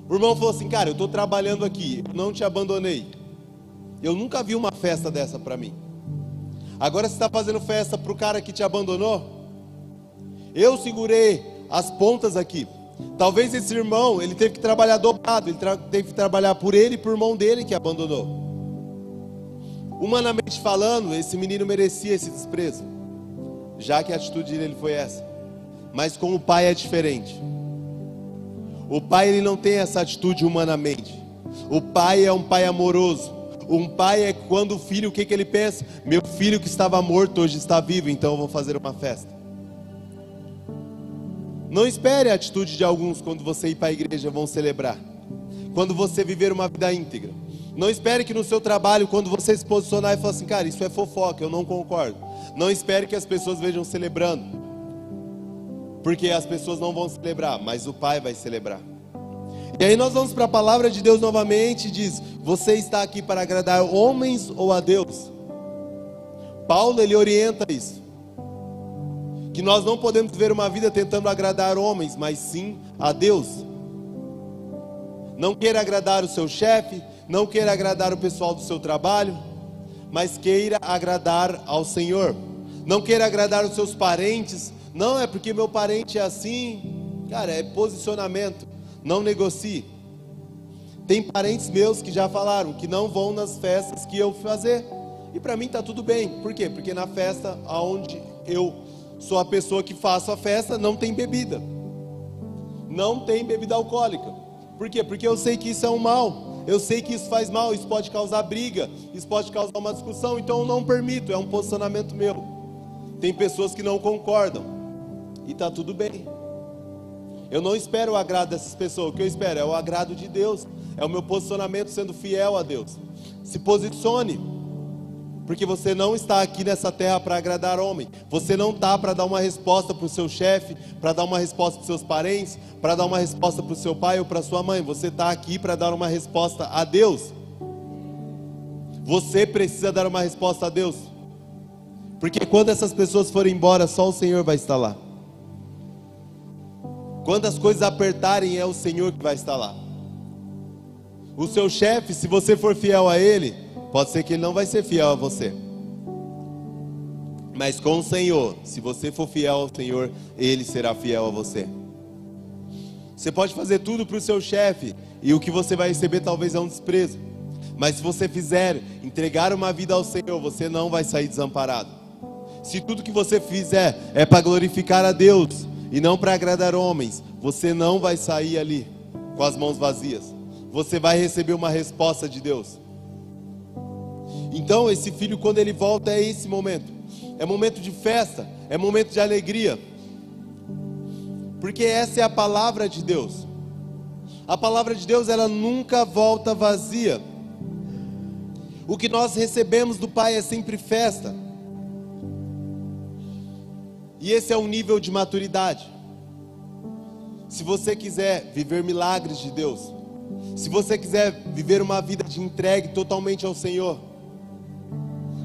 O irmão falou assim, cara, eu estou trabalhando aqui, eu não te abandonei, eu nunca vi uma festa dessa para mim, agora você está fazendo festa para o cara que te abandonou? Eu segurei as pontas aqui. Talvez esse irmão, ele teve que trabalhar dobrado, ele teve que trabalhar por ele e por irmão dele que abandonou. Humanamente falando, esse menino merecia esse desprezo, já que a atitude dele foi essa. Mas com o pai é diferente. O pai, ele não tem essa atitude humanamente. O pai é um pai amoroso. Um pai é quando o filho, o que ele pensa? Meu filho que estava morto hoje está vivo, então eu vou fazer uma festa. Não espere a atitude de alguns quando você ir para a igreja vão celebrar. Quando você viver uma vida íntegra. Não espere que no seu trabalho, quando você se posicionar e falar assim, cara, isso é fofoca, eu não concordo. Não espere que as pessoas vejam celebrando. Porque as pessoas não vão celebrar, mas o Pai vai celebrar. E aí nós vamos para a palavra de Deus novamente e diz, você está aqui para agradar homens ou a Deus? Paulo, ele orienta isso. Que nós não podemos viver uma vida tentando agradar homens, mas sim a Deus. Não queira agradar o seu chefe, não queira agradar o pessoal do seu trabalho, mas queira agradar ao Senhor. Não queira agradar os seus parentes, não é porque meu parente é assim, cara, é posicionamento, não negocie. Tem parentes meus que já falaram que não vão nas festas que eu fazer, e para mim está tudo bem. Por quê? Porque na festa onde eu sou a pessoa que faço a festa, não tem bebida, não tem bebida alcoólica. Por quê? Porque eu sei que isso é um mal, eu sei que isso faz mal, isso pode causar briga, isso pode causar uma discussão, então eu não permito, é um posicionamento meu. Tem pessoas que não concordam, e está tudo bem. Eu não espero o agrado dessas pessoas, o que eu espero é o agrado de Deus, é o meu posicionamento sendo fiel a Deus. Se posicione, porque você não está aqui nessa terra para agradar homem, você não está para dar uma resposta para o seu chefe, para dar uma resposta para os seus parentes, para dar uma resposta para o seu pai ou para a sua mãe, você está aqui para dar uma resposta a Deus. Você precisa dar uma resposta a Deus, porque quando essas pessoas forem embora, só o Senhor vai estar lá. Quando as coisas apertarem, é o Senhor que vai estar lá. O seu chefe, se você for fiel a ele, pode ser que ele não vai ser fiel a você. Mas com o Senhor, se você for fiel ao Senhor, ele será fiel a você. Você pode fazer tudo para o seu chefe, e o que você vai receber talvez é um desprezo. Mas se você fizer, entregar uma vida ao Senhor, você não vai sair desamparado. Se tudo que você fizer é para glorificar a Deus, e não para agradar homens, você não vai sair ali com as mãos vazias. Você vai receber uma resposta de Deus. Então esse filho, quando ele volta, é esse momento. É momento de festa, é momento de alegria. Porque essa é a palavra de Deus. A palavra de Deus, ela nunca volta vazia. O que nós recebemos do Pai é sempre festa. E esse é um nível de maturidade. Se você quiser viver milagres de Deus, se você quiser viver uma vida de entregue totalmente ao Senhor,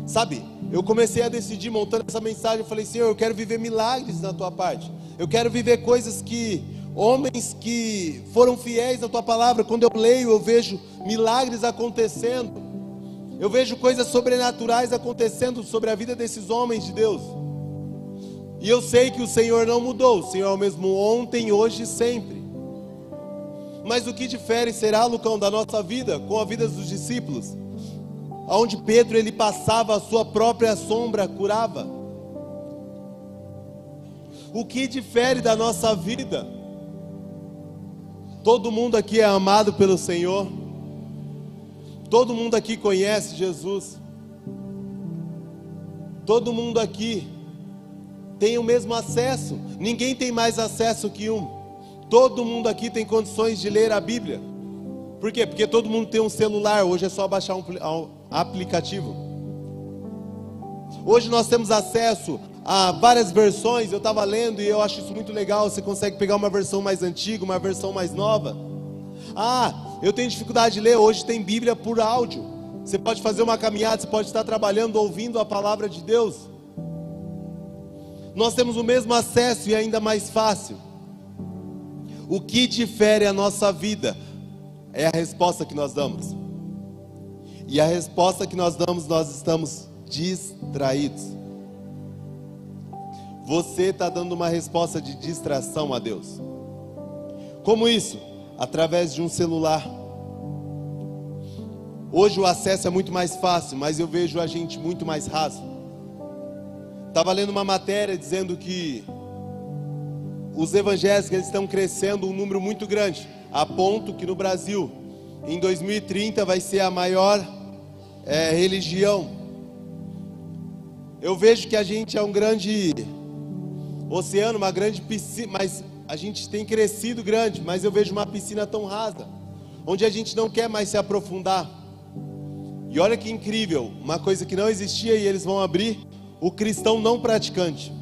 sabe, eu comecei a decidir, montando essa mensagem, eu falei, Senhor, eu quero viver milagres na tua parte. Eu quero viver coisas que, homens que foram fiéis à tua palavra, quando eu leio, eu vejo milagres acontecendo. Eu vejo coisas sobrenaturais acontecendo sobre a vida desses homens de Deus. E eu sei que o Senhor não mudou, o Senhor é o mesmo ontem, hoje e sempre. Mas o que difere será, Lucão, da nossa vida com a vida dos discípulos? Onde Pedro, ele passava, a sua própria sombra curava. O que difere da nossa vida? Todo mundo aqui é amado pelo Senhor. Todo mundo aqui conhece Jesus. Todo mundo aqui tem o mesmo acesso. Ninguém tem mais acesso que um. Todo mundo aqui tem condições de ler a Bíblia. Por quê? Porque todo mundo tem um celular. Hoje é só baixar um aplicativo. Hoje nós temos acesso a várias versões. Eu estava lendo e eu acho isso muito legal. Você consegue pegar uma versão mais antiga, uma versão mais nova. Ah, eu tenho dificuldade de ler. Hoje tem Bíblia por áudio. Você pode fazer uma caminhada, você pode estar trabalhando, ouvindo a palavra de Deus. Nós temos o mesmo acesso e ainda mais fácil. O que difere a nossa vida é a resposta que nós damos. E a resposta que nós damos, nós estamos distraídos. Você está dando uma resposta de distração a Deus. Como isso? Através de um celular. Hoje o acesso é muito mais fácil, mas eu vejo a gente muito mais raso. Estava lendo uma matéria dizendo que os evangélicos, eles estão crescendo um número muito grande, a ponto que no Brasil, em 2030, vai ser a maior religião. Eu vejo que a gente é um grande oceano, uma grande piscina, mas a gente tem crescido grande, mas eu vejo uma piscina tão rasa, onde a gente não quer mais se aprofundar. E olha que incrível, uma coisa que não existia e eles vão abrir: o cristão não praticante.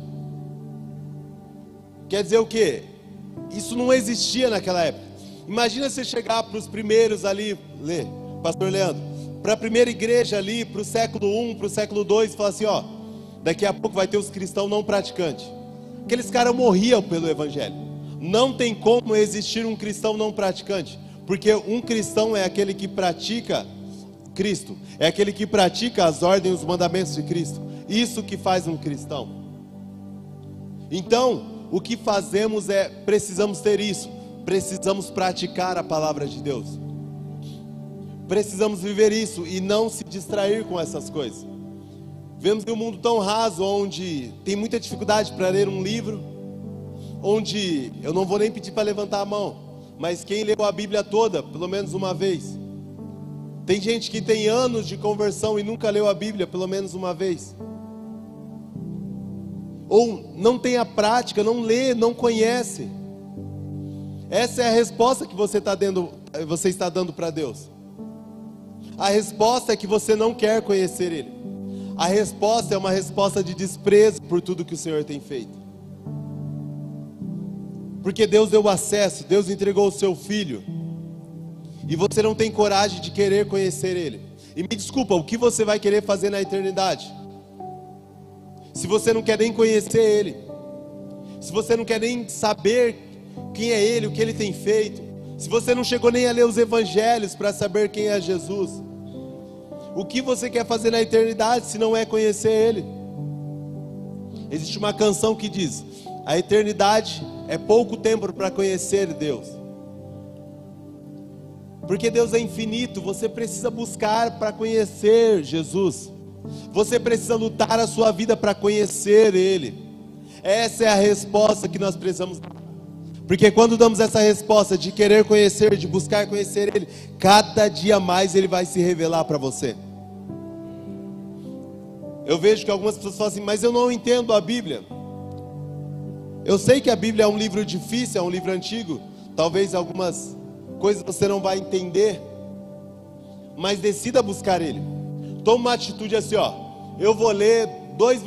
Quer dizer o quê? Isso não existia naquela época. Imagina você chegar para os primeiros ali, pastor Leandro, para a primeira igreja ali, para o século I, para o século II, e falar assim, ó, daqui a pouco vai ter os cristãos não praticantes. Aqueles caras morriam pelo evangelho. Não tem como existir um cristão não praticante, porque um cristão é aquele que pratica Cristo, é aquele que pratica as ordens e os mandamentos de Cristo. Isso que faz um cristão. Então, o que fazemos precisamos ter isso, precisamos praticar a palavra de Deus, precisamos viver isso e não se distrair com essas coisas. Vemos um mundo tão raso, onde tem muita dificuldade para ler um livro, onde eu não vou nem pedir para levantar a mão, mas quem leu a Bíblia toda, pelo menos uma vez? Tem gente que tem anos de conversão e nunca leu a Bíblia pelo menos uma vez. Ou não tem a prática, não lê, não conhece. Essa é a resposta que você está dando para Deus. A resposta é que você não quer conhecer Ele. A resposta é uma resposta de desprezo por tudo que o Senhor tem feito. Porque Deus deu acesso, Deus entregou o seu Filho, e você não tem coragem de querer conhecer Ele. E me desculpa, o que você vai querer fazer na eternidade? Se você não quer nem conhecer Ele, se você não quer nem saber quem é Ele, o que Ele tem feito, se você não chegou nem a ler os evangelhos para saber quem é Jesus, o que você quer fazer na eternidade se não é conhecer Ele? Existe uma canção que diz: a eternidade é pouco tempo para conhecer Deus. Porque Deus é infinito, você precisa buscar para conhecer Jesus. Você precisa lutar a sua vida para conhecer Ele. Essa é a resposta que nós precisamos dar. Porque quando damos essa resposta de querer conhecer, de buscar conhecer Ele, cada dia mais Ele vai se revelar para você. Eu vejo que algumas pessoas falam assim, mas eu não entendo a Bíblia. Eu sei que a Bíblia é um livro difícil, é um livro antigo. Talvez algumas coisas você não vai entender, mas decida buscar Ele. Toma uma atitude assim, ó, eu vou ler 2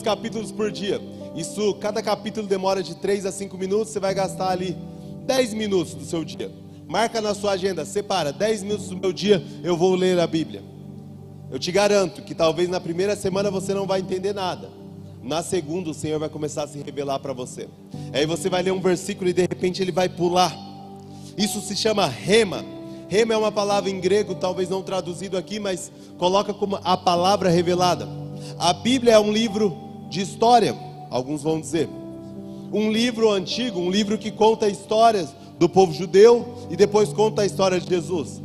capítulos por dia. Isso, cada capítulo demora de 3 a 5 minutos, você vai gastar ali 10 minutos do seu dia. Marca na sua agenda, separa 10 minutos do meu dia, eu vou ler a Bíblia. Eu te garanto que talvez na primeira semana você não vai entender nada. Na segunda o Senhor vai começar a se revelar para você. Aí você vai ler um versículo e de repente ele vai pular. Isso se chama rema. Rema é uma palavra em grego, talvez não traduzido aqui, mas coloca como a palavra revelada. A Bíblia é um livro de história, alguns vão dizer. Um livro antigo, um livro que conta histórias do povo judeu e depois conta a história de Jesus.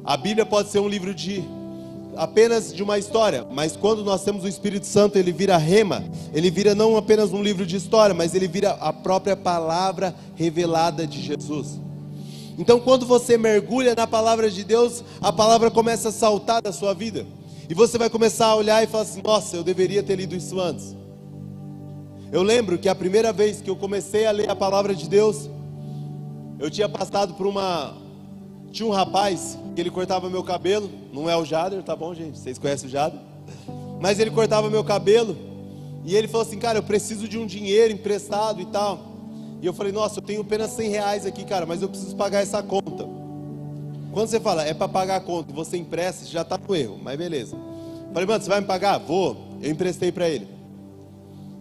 A Bíblia pode ser um livro apenas de uma história, mas quando nós temos o Espírito Santo, ele vira rema, ele vira não apenas um livro de história, mas ele vira a própria palavra revelada de Jesus. Então quando você mergulha na palavra de Deus, a palavra começa a saltar da sua vida, e você vai começar a olhar e falar assim, nossa, eu deveria ter lido isso antes. Eu lembro que a primeira vez que eu comecei a ler a palavra de Deus, eu tinha passado por tinha um rapaz que ele cortava meu cabelo, não é o Jader, tá bom gente, vocês conhecem o Jader? Mas ele cortava meu cabelo, e ele falou assim, cara, eu preciso de um dinheiro emprestado e tal. E eu falei, nossa, eu tenho apenas 100 reais aqui, cara, mas eu preciso pagar essa conta. Quando você fala, é para pagar a conta, você empresta, você já está no erro, mas beleza. Eu falei, mano, você vai me pagar? Vou. Eu emprestei para ele.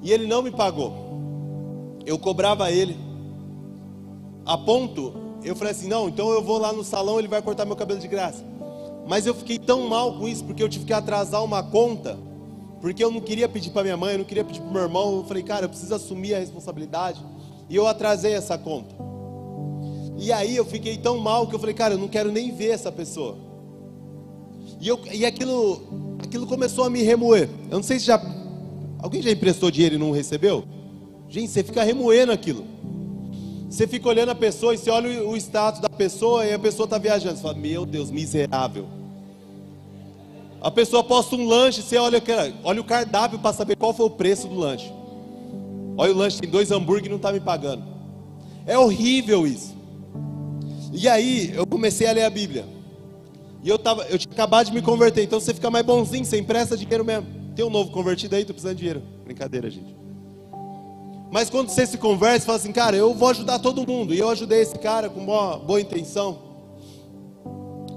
E ele não me pagou. Eu cobrava ele. A ponto, eu falei assim, não, então eu vou lá no salão, ele vai cortar meu cabelo de graça. Mas eu fiquei tão mal com isso, porque eu tive que atrasar uma conta, porque eu não queria pedir para minha mãe, eu não queria pedir para o meu irmão. Eu falei, cara, eu preciso assumir a responsabilidade. E eu atrasei essa conta. E aí eu fiquei tão mal que eu falei, cara, eu não quero nem ver essa pessoa. E aquilo começou a me remoer. Eu não sei se alguém já emprestou dinheiro e não recebeu? Gente, você fica remoendo aquilo. Você fica olhando a pessoa e você olha o status da pessoa e a pessoa está viajando. Você fala, meu Deus, miserável. A pessoa posta um lanche, você olha o cardápio para saber qual foi o preço do lanche. Olha o lanche, tem 2 hambúrguer e não está me pagando. É horrível isso. E aí eu comecei a ler a Bíblia. E eu tinha acabado de me converter. Então você fica mais bonzinho, você empresta dinheiro mesmo. Tem um novo convertido aí, tô precisando de dinheiro. Brincadeira, gente. Mas quando você se converte, você fala assim, cara, eu vou ajudar todo mundo. E eu ajudei esse cara com boa intenção.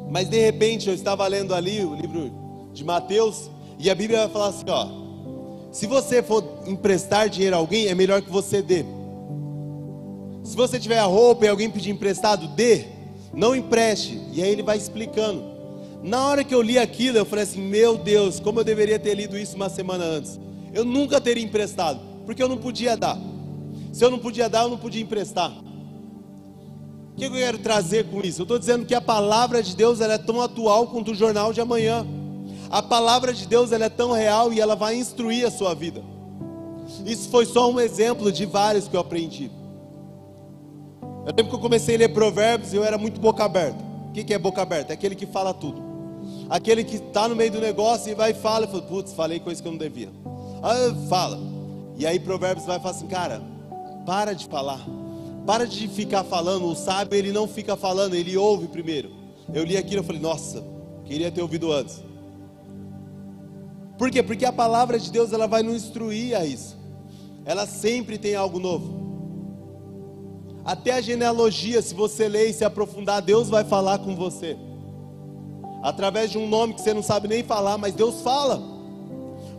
Mas de repente eu estava lendo ali o livro de Mateus, e a Bíblia vai falar assim, ó: se você for emprestar dinheiro a alguém, é melhor que você dê. Se você tiver a roupa e alguém pedir emprestado, dê, não empreste. E aí ele vai explicando. Na hora que eu li aquilo, eu falei assim, meu Deus, como eu deveria ter lido isso uma semana antes. Eu nunca teria emprestado, porque eu não podia dar. Se eu não podia dar, eu não podia emprestar. O que eu quero trazer com isso? Eu estou dizendo que a palavra de Deus, ela é tão atual quanto o jornal de amanhã. A palavra de Deus, ela é tão real e ela vai instruir a sua vida. Isso foi só um exemplo de vários que eu aprendi. Eu lembro que eu comecei a ler Provérbios e eu era muito boca aberta. O que é boca aberta? É aquele que fala tudo. Aquele que está no meio do negócio e vai e fala. Eu falo, putz, falei coisa que eu não devia. Fala. E aí Provérbios vai falar assim, cara, para de falar. Para de ficar falando. O sábio, ele não fica falando, ele ouve primeiro. Eu li aquilo e falei, nossa, queria ter ouvido antes. Por quê? Porque a palavra de Deus, ela vai nos instruir a isso. Ela sempre tem algo novo. Até a genealogia, se você ler e se aprofundar, Deus vai falar com você. Através de um nome que você não sabe nem falar, mas Deus fala.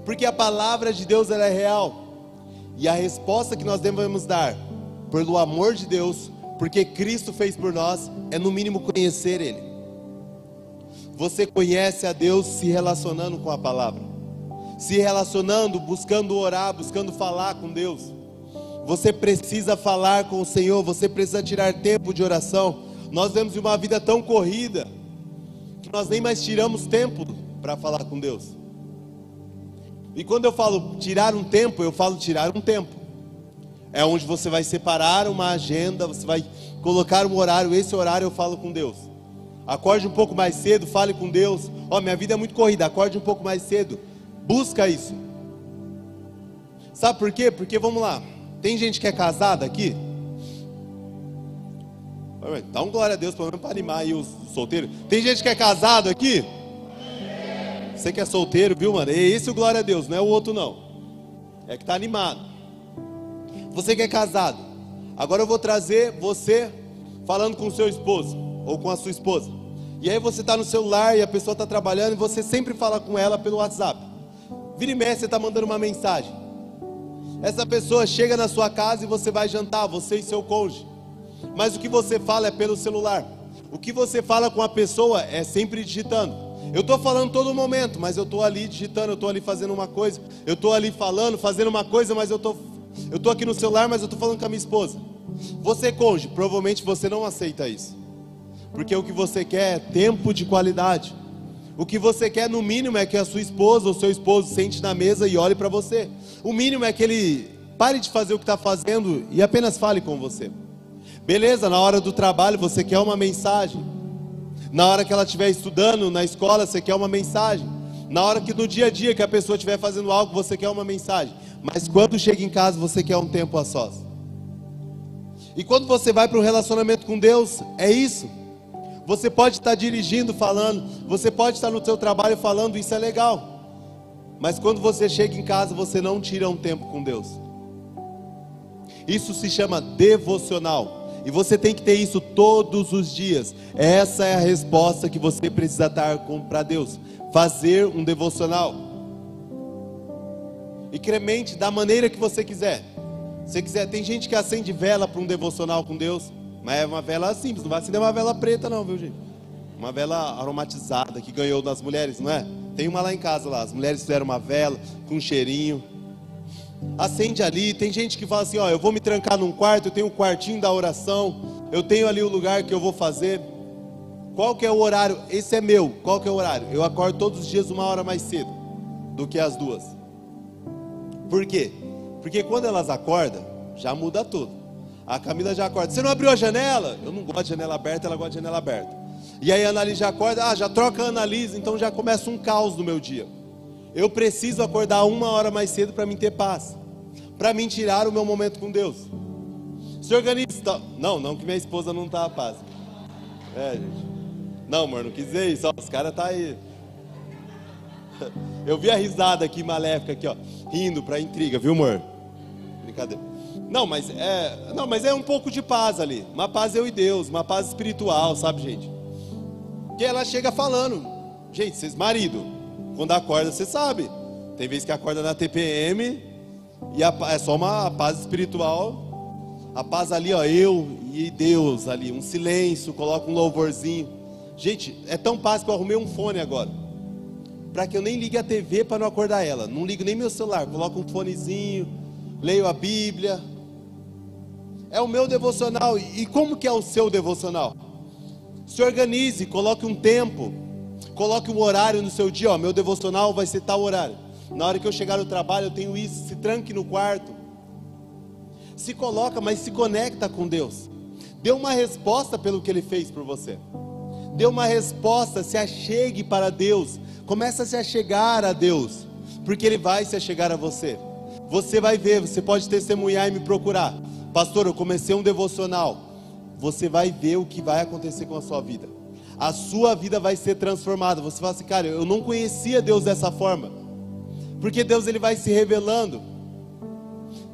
Porque a palavra de Deus, ela é real. E a resposta que nós devemos dar, pelo amor de Deus, porque Cristo fez por nós, é no mínimo conhecer Ele. Você conhece a Deus se relacionando com a palavra. Se relacionando, buscando orar, buscando falar com Deus. Você precisa falar com o Senhor, você precisa tirar tempo de oração. Nós vivemos uma vida tão corrida, que nós nem mais tiramos tempo para falar com Deus. E quando eu falo tirar um tempo, eu falo tirar um tempo. É onde você vai separar uma agenda, você vai colocar um horário, esse horário eu falo com Deus. Acorde um pouco mais cedo, fale com Deus. Minha vida é muito corrida, acorde um pouco mais cedo. Busca isso. Sabe por quê? Porque, vamos lá, tem gente que é casada aqui? Dá um glória a Deus, pelo menos para animar aí os solteiros. Tem gente que é casado aqui? Você que é solteiro, viu, mano? É esse o glória a Deus, não é o outro não. É que está animado. Você que é casado, agora eu vou trazer você falando com o seu esposo, ou com a sua esposa. E aí você está no celular e a pessoa está trabalhando e você sempre fala com ela pelo WhatsApp. Vira e mexe, você está mandando uma mensagem. Essa pessoa chega na sua casa e você vai jantar, você e seu cônjuge. Mas o que você fala é pelo celular. O que você fala com a pessoa é sempre digitando. Eu estou falando todo momento, mas eu estou ali digitando, eu estou ali fazendo uma coisa. Eu estou ali falando, fazendo uma coisa, mas eu estou aqui no celular, mas eu estou falando com a minha esposa. Você, cônjuge, provavelmente você não aceita isso. Porque o que você quer é tempo de qualidade. O que você quer, no mínimo, é que a sua esposa ou seu esposo sente na mesa e olhe para você. O mínimo é que ele pare de fazer o que está fazendo e apenas fale com você. Beleza, na hora do trabalho você quer uma mensagem. Na hora que ela estiver estudando na escola, você quer uma mensagem. Na hora que no dia a dia que a pessoa estiver fazendo algo, você quer uma mensagem. Mas quando chega em casa, você quer um tempo a sós. E quando você vai para um relacionamento com Deus, é isso. Você pode estar dirigindo falando, você pode estar no seu trabalho falando, isso é legal. Mas quando você chega em casa, você não tira um tempo com Deus. Isso se chama devocional. E você tem que ter isso todos os dias. Essa é a resposta que você precisa dar para Deus. Fazer um devocional. E incremente da maneira que você quiser. Se quiser, tem gente que acende vela para um devocional com Deus. Mas é uma vela simples, não vai acender uma vela preta não, viu gente? Uma vela aromatizada que ganhou das mulheres, não é? Tem uma lá em casa lá, as mulheres fizeram uma vela com um cheirinho. Acende ali, tem gente que fala assim, eu vou me trancar num quarto, eu tenho um quartinho da oração, eu tenho ali o lugar que eu vou fazer. Qual que é o horário? Esse é meu, qual que é o horário? Eu acordo todos os dias 1 hora mais cedo do que as 2. Por quê? Porque quando elas acordam, já muda tudo. A Camila já acorda, você não abriu a janela? Eu não gosto de janela aberta, ela gosta de janela aberta. E aí a Annalise já acorda, já troca a Annalise, então já começa um caos no meu dia. Eu preciso acordar 1 hora mais cedo para mim ter paz, para mim tirar o meu momento com Deus. Se organiza. Não que minha esposa não tá a paz. Gente. Não, amor, não quis dizer isso. Os caras tá aí. Eu vi a risada aqui, maléfica aqui, ó, rindo para intriga, viu, amor? Brincadeira. Não, mas é um pouco de paz ali. Uma paz eu e Deus, uma paz espiritual, sabe, gente? Que ela chega falando, gente, vocês marido, quando acorda, você sabe. Tem vezes que acorda na TPM e é só uma paz espiritual. A paz ali, ó, eu e Deus ali, um silêncio, coloca um louvorzinho. Gente, é tão paz que eu arrumei um fone agora, para que eu nem ligue a TV para não acordar ela. Não ligo nem meu celular, coloco um fonezinho, leio a Bíblia. É o meu devocional. E como que é o seu devocional? Se organize, coloque um tempo, coloque um horário no seu dia. Ó, meu devocional vai ser tal horário. Na hora que eu chegar no trabalho eu tenho isso. Se tranque no quarto. Se coloca, mas se conecta com Deus. Dê uma resposta pelo que Ele fez por você. Dê uma resposta, se achegue para Deus. Começa a se achegar a Deus, porque Ele vai se achegar a você. Você vai ver, você pode testemunhar e me procurar. Pastor, eu comecei um devocional. Você vai ver o que vai acontecer com a sua vida. A sua vida vai ser transformada. Você fala assim, cara, eu não conhecia Deus dessa forma. Porque Deus, Ele vai se revelando.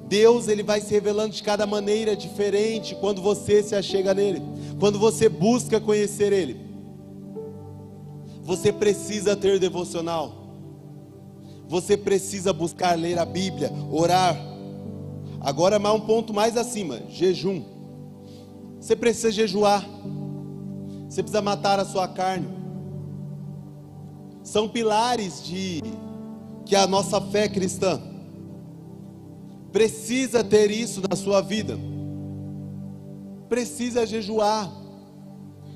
Deus, Ele vai se revelando de cada maneira diferente quando você se achega nele, quando você busca conhecer Ele. Você precisa ter devocional. Você precisa buscar ler a Bíblia, orar. Agora um ponto mais acima, jejum. Você precisa jejuar. Você precisa matar a sua carne. São pilares que a nossa fé cristã precisa ter isso na sua vida. Precisa jejuar.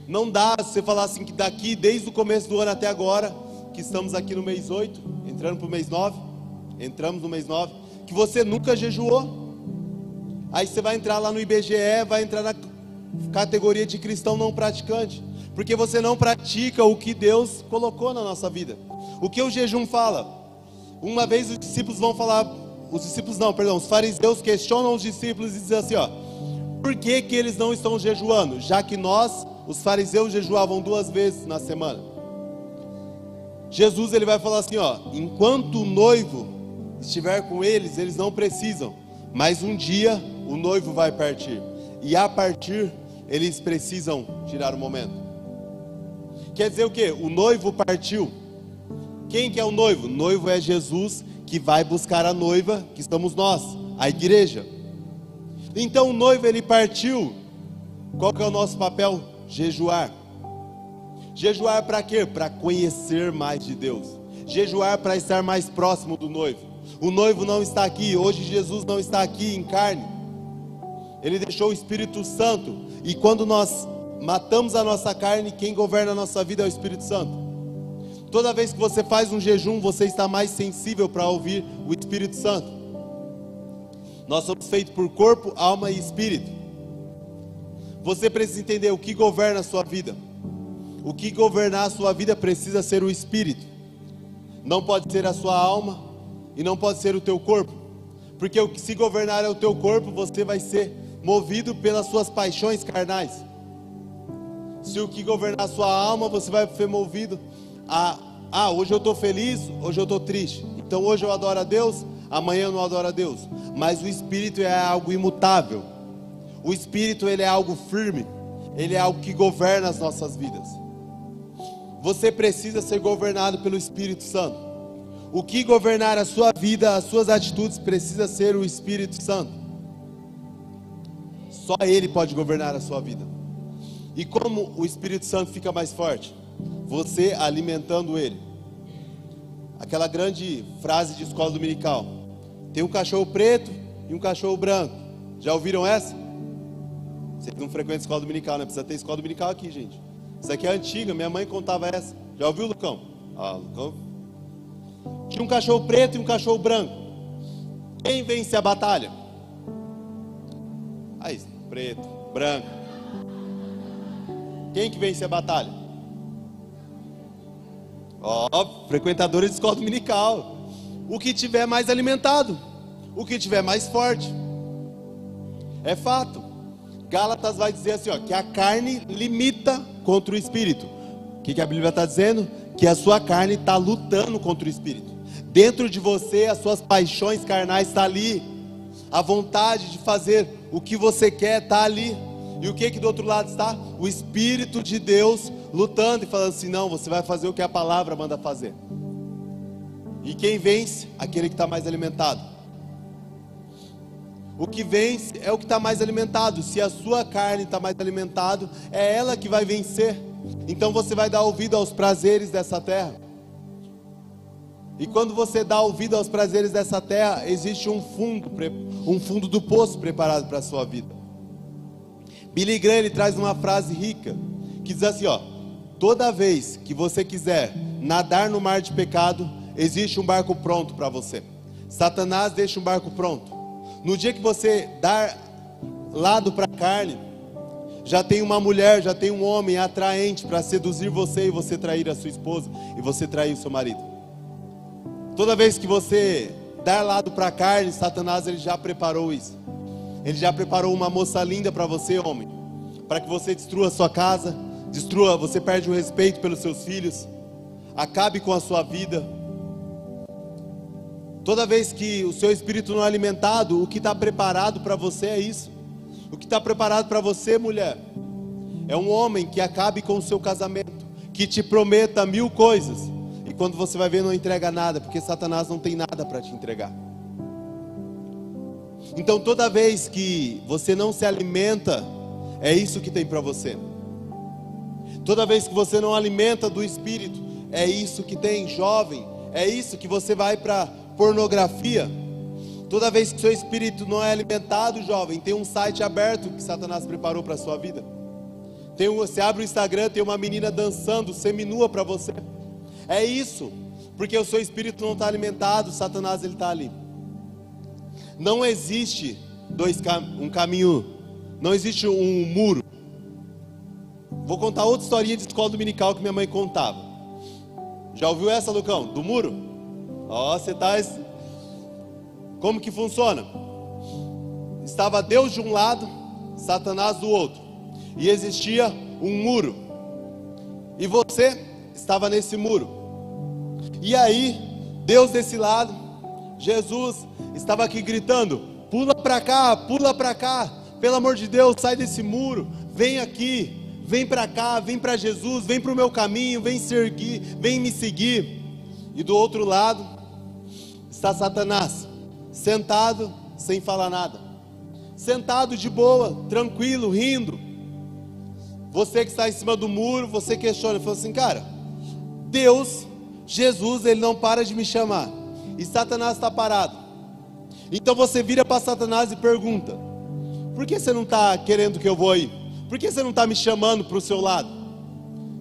Não dá você falar assim que daqui, desde o começo do ano até agora, que estamos aqui no mês 8, entrando para o mês 9, entramos no mês 9, que você nunca jejuou. Aí você vai entrar lá no IBGE, vai entrar na categoria de cristão não praticante, porque você não pratica o que Deus colocou na nossa vida. O que o jejum fala? Uma vez os discípulos vão falar, os fariseus questionam os discípulos e dizem assim, ó, por que que eles não estão jejuando? Já que nós, os fariseus, jejuavam 2 vezes na semana. Jesus, ele vai falar assim, ó, enquanto o noivo estiver com eles, eles não precisam, mas um dia o noivo vai partir, e a partir eles precisam tirar o momento. Quer dizer o quê? O noivo partiu. Quem que é o noivo? O noivo é Jesus, que vai buscar a noiva, que estamos nós, a igreja. Então o noivo, ele partiu. Qual que é o nosso papel? Jejuar. Jejuar para quê? Para conhecer mais de Deus. Jejuar para estar mais próximo do noivo. O noivo não está aqui, hoje Jesus não está aqui em carne. Ele deixou o Espírito Santo. E quando nós matamos a nossa carne, quem governa a nossa vida é o Espírito Santo. Toda vez que você faz um jejum, você está mais sensível para ouvir o Espírito Santo. Nós somos feitos por corpo, alma e espírito. Você precisa entender o que governa a sua vida. O que governar a sua vida precisa ser o Espírito. Não pode ser a sua alma e não pode ser o teu corpo. Porque o que se governar é o teu corpo, você vai ser movido pelas suas paixões carnais. Se o que governar a sua alma, você vai ser movido a hoje eu estou feliz, hoje eu estou triste. Então hoje eu adoro a Deus, amanhã eu não adoro a Deus. Mas o Espírito é algo imutável. O Espírito, ele é algo firme. Ele é algo que governa as nossas vidas. Você precisa ser governado pelo Espírito Santo. O que governar a sua vida, as suas atitudes, precisa ser o Espírito Santo. Só Ele pode governar a sua vida. E como o Espírito Santo fica mais forte? Você alimentando Ele. Aquela grande frase de escola dominical: tem um cachorro preto e um cachorro branco. Já ouviram essa? Vocês não frequentam escola dominical, né? Precisa ter escola dominical aqui, gente. Isso aqui é antiga, minha mãe contava essa. Já ouviu, Lucão? Lucão. Tinha um cachorro preto e um cachorro branco. Quem vence a batalha? Aí, preto, branco. Quem que vence a batalha? Ó, frequentadores de escola dominical. O que tiver mais alimentado, o que tiver mais forte. É fato. Gálatas vai dizer assim, ó, que a carne limita contra o espírito. O que a Bíblia está dizendo? Que a sua carne está lutando contra o espírito. Dentro de você, as suas paixões carnais estão ali. A vontade de fazer o que você quer está ali. E o que do outro lado está? O Espírito de Deus lutando e falando assim, não, você vai fazer o que a palavra manda fazer. E quem vence? Aquele que está mais alimentado. O que vence é o que está mais alimentado. Se a sua carne está mais alimentada, é ela que vai vencer. Então você vai dar ouvido aos prazeres dessa terra. E quando você dá ouvido aos prazeres dessa terra, existe um fundo do poço preparado para a sua vida. Billy Graham, ele traz uma frase rica, que diz assim, ó, toda vez que você quiser nadar no mar de pecado, existe um barco pronto para você. Satanás deixa um barco pronto. No dia que você dar lado para a carne, já tem uma mulher, já tem um homem atraente para seduzir você e você trair a sua esposa e você trair o seu marido. Toda vez que você dar lado para a carne, Satanás ele já preparou isso. Ele já preparou uma moça linda para você, homem, para que você destrua a sua casa, você perde o respeito pelos seus filhos, acabe com a sua vida. Toda vez que o seu espírito não é alimentado, o que está preparado para você é isso. O que está preparado para você, mulher, é um homem que acabe com o seu casamento, que te prometa 1000 coisas, e quando você vai ver não entrega nada, porque Satanás não tem nada para te entregar. Então toda vez que você não se alimenta, é isso que tem para você. Toda vez que você não alimenta do espírito, é isso que tem, jovem. É isso que você vai para pornografia. Toda vez que seu espírito não é alimentado, jovem, tem um site aberto que Satanás preparou para a sua vida. Você abre o Instagram, tem uma menina dançando seminua para você. É isso, porque o seu espírito não está alimentado, Satanás ele está ali. Não existe um caminho, não existe um muro. Vou contar outra historinha de escola dominical que minha mãe contava. Já ouviu essa, Lucão? Do muro? Ó, você tá... Como que funciona? Estava Deus de um lado, Satanás do outro. E existia um muro. E você estava nesse muro. E aí, Deus desse lado, Jesus estava aqui gritando, pula para cá, pelo amor de Deus, sai desse muro, vem aqui, vem para cá, vem para Jesus, vem para o meu caminho, vem me seguir. E do outro lado está Satanás, sentado sem falar nada, sentado de boa, tranquilo, rindo. Você que está em cima do muro, você questiona, fala assim, cara, Deus, Jesus, ele não para de me chamar, e Satanás está parado. Então você vira para Satanás e pergunta, por que você não está querendo que eu vou aí? Por que você não está me chamando para o seu lado?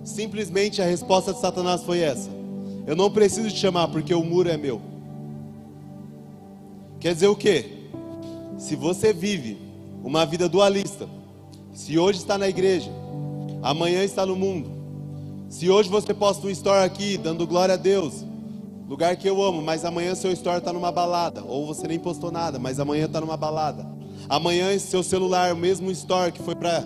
Simplesmente a resposta de Satanás foi essa, eu não preciso te chamar porque o muro é meu. Quer dizer o quê? Se você vive uma vida dualista, se hoje está na igreja, amanhã está no mundo, se hoje você posta um story aqui dando glória a Deus, lugar que eu amo, mas amanhã seu story está numa balada, ou você nem postou nada, mas amanhã está numa balada. Amanhã seu celular é o mesmo story que foi para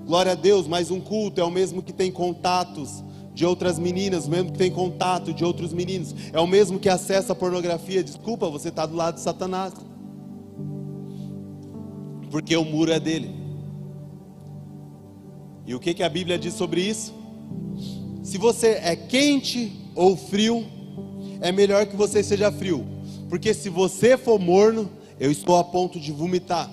glória a Deus, mas um culto é o mesmo que tem contatos de outras meninas, o mesmo que tem contato de outros meninos, é o mesmo que acessa a pornografia. Desculpa, você está do lado de Satanás, porque o muro é dele. E o que a Bíblia diz sobre isso? Se você é quente ou frio, é melhor que você seja frio, porque se você for morno, eu estou a ponto de vomitar.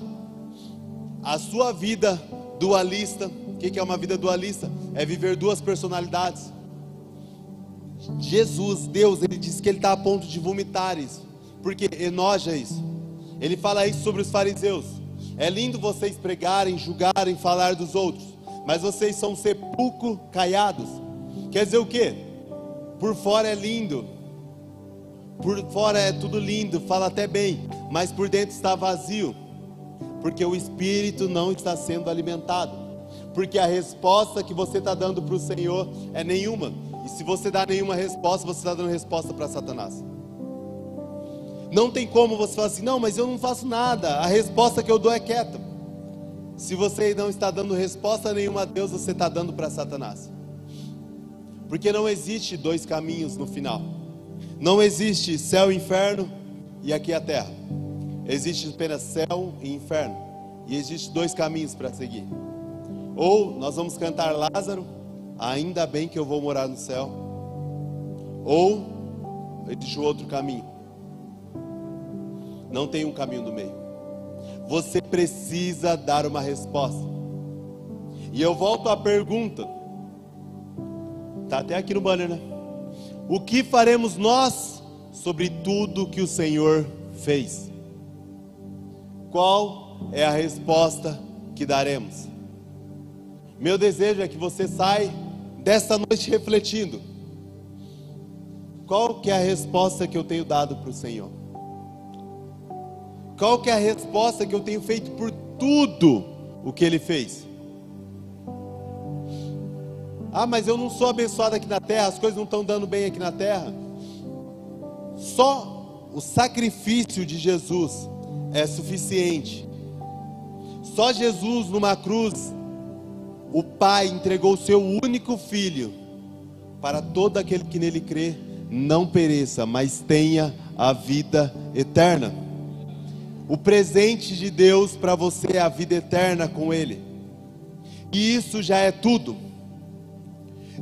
A sua vida dualista, o que é uma vida dualista? É viver duas personalidades. Jesus, Deus, ele diz que ele está a ponto de vomitar isso, porque enoja isso. Ele fala isso sobre os fariseus. É lindo vocês pregarem, julgarem, falar dos outros, mas vocês são sepulcro caiados. Quer dizer o quê? Por fora é lindo, por fora é tudo lindo, fala até bem, mas por dentro está vazio, porque o espírito não está sendo alimentado, porque a resposta que você está dando para o Senhor é nenhuma. E se você dá nenhuma resposta, você está dando resposta para Satanás. Não tem como você falar assim, não, mas eu não faço nada, a resposta que eu dou é quieta. Se você não está dando resposta nenhuma a Deus, você está dando para Satanás. Porque não existe dois caminhos no final. Não existe céu e inferno e aqui a terra. Existe apenas céu e inferno. E existem dois caminhos para seguir. Ou nós vamos cantar Lázaro, ainda bem que eu vou morar no céu. Ou existe outro caminho. Não tem um caminho do meio. Você precisa dar uma resposta. E eu volto à pergunta. Está até aqui no banner, né? O que faremos nós sobre tudo que o Senhor fez? Qual é a resposta que daremos? Meu desejo é que você saia desta noite refletindo. Qual que é a resposta que eu tenho dado para o Senhor? Qual que é a resposta que eu tenho feito por tudo o que Ele fez? Ah, mas eu não sou abençoado aqui na terra, as coisas não estão dando bem aqui na terra. Só o sacrifício de Jesus é suficiente. Só Jesus numa cruz, o Pai entregou o seu único Filho, para todo aquele que nele crê, não pereça, mas tenha a vida eterna. O presente de Deus para você é a vida eterna com Ele. E isso já é tudo.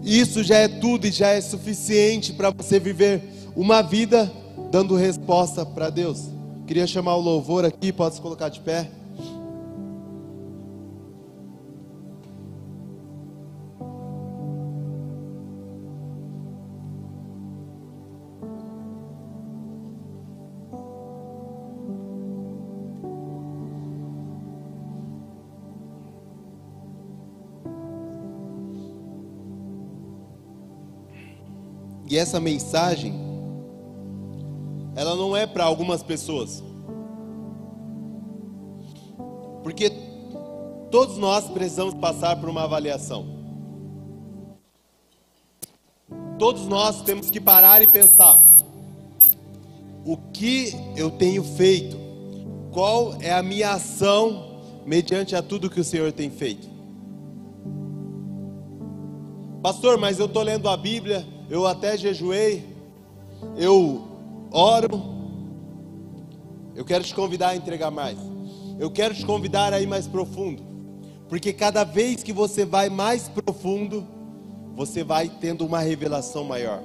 Isso já é tudo e já é suficiente para você viver uma vida dando resposta para Deus. Queria chamar o louvor aqui, pode se colocar de pé. E essa mensagem, ela não é para algumas pessoas. Porque todos nós precisamos passar por uma avaliação. Todos nós temos que parar e pensar: o que eu tenho feito? Qual é a minha ação mediante a tudo que o Senhor tem feito? Pastor, mas eu estou lendo a Bíblia, eu até jejuei, eu oro. Eu quero te convidar a entregar mais. Eu quero te convidar a ir mais profundo. Porque cada vez que você vai mais profundo, você vai tendo uma revelação maior.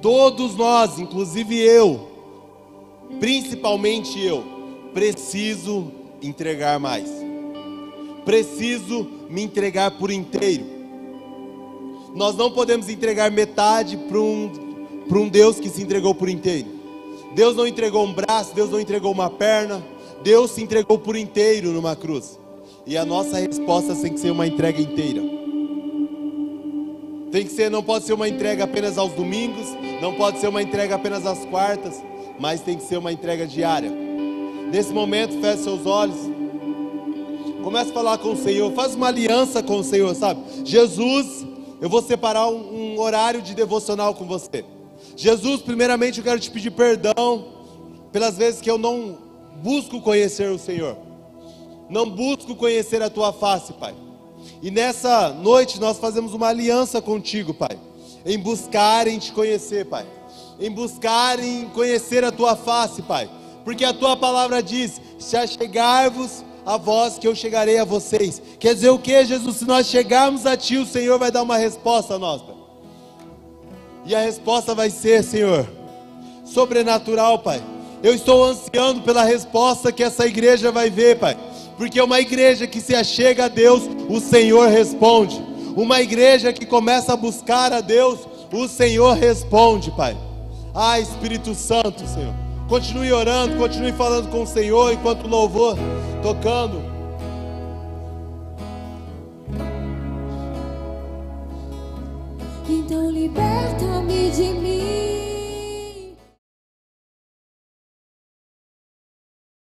Todos nós, inclusive eu, principalmente eu, preciso entregar mais. Preciso me entregar por inteiro. Nós não podemos entregar metade para um Deus que se entregou por inteiro. Deus não entregou um braço, Deus não entregou uma perna, Deus se entregou por inteiro numa cruz. E a nossa resposta tem que ser uma entrega inteira. Tem que ser, não pode ser uma entrega apenas aos domingos, não pode ser uma entrega apenas às quartas, mas tem que ser uma entrega diária. Nesse momento, feche seus olhos. Comece a falar com o Senhor, faz uma aliança com o Senhor, sabe? Jesus, eu vou separar um horário de devocional com você. Jesus, primeiramente eu quero te pedir perdão pelas vezes que eu não busco conhecer o Senhor, não busco conhecer a Tua face, Pai. E nessa noite nós fazemos uma aliança contigo, Pai, em buscar em te conhecer, Pai, em buscar em conhecer a Tua face, Pai, porque a Tua palavra diz: se achegar-vos a vós, que eu chegarei a vocês. Quer dizer o que, Jesus? Se nós chegarmos a Ti, o Senhor vai dar uma resposta a nós, Pai. E a resposta vai ser, Senhor, sobrenatural, Pai. Eu estou ansiando pela resposta que essa igreja vai ver, Pai, porque uma igreja que se achega a Deus, o Senhor responde. Uma igreja que começa a buscar a Deus, o Senhor responde, Pai. Ah, Espírito Santo, Senhor, continue orando, continue falando com o Senhor enquanto o louvor tocando. Então liberta-me de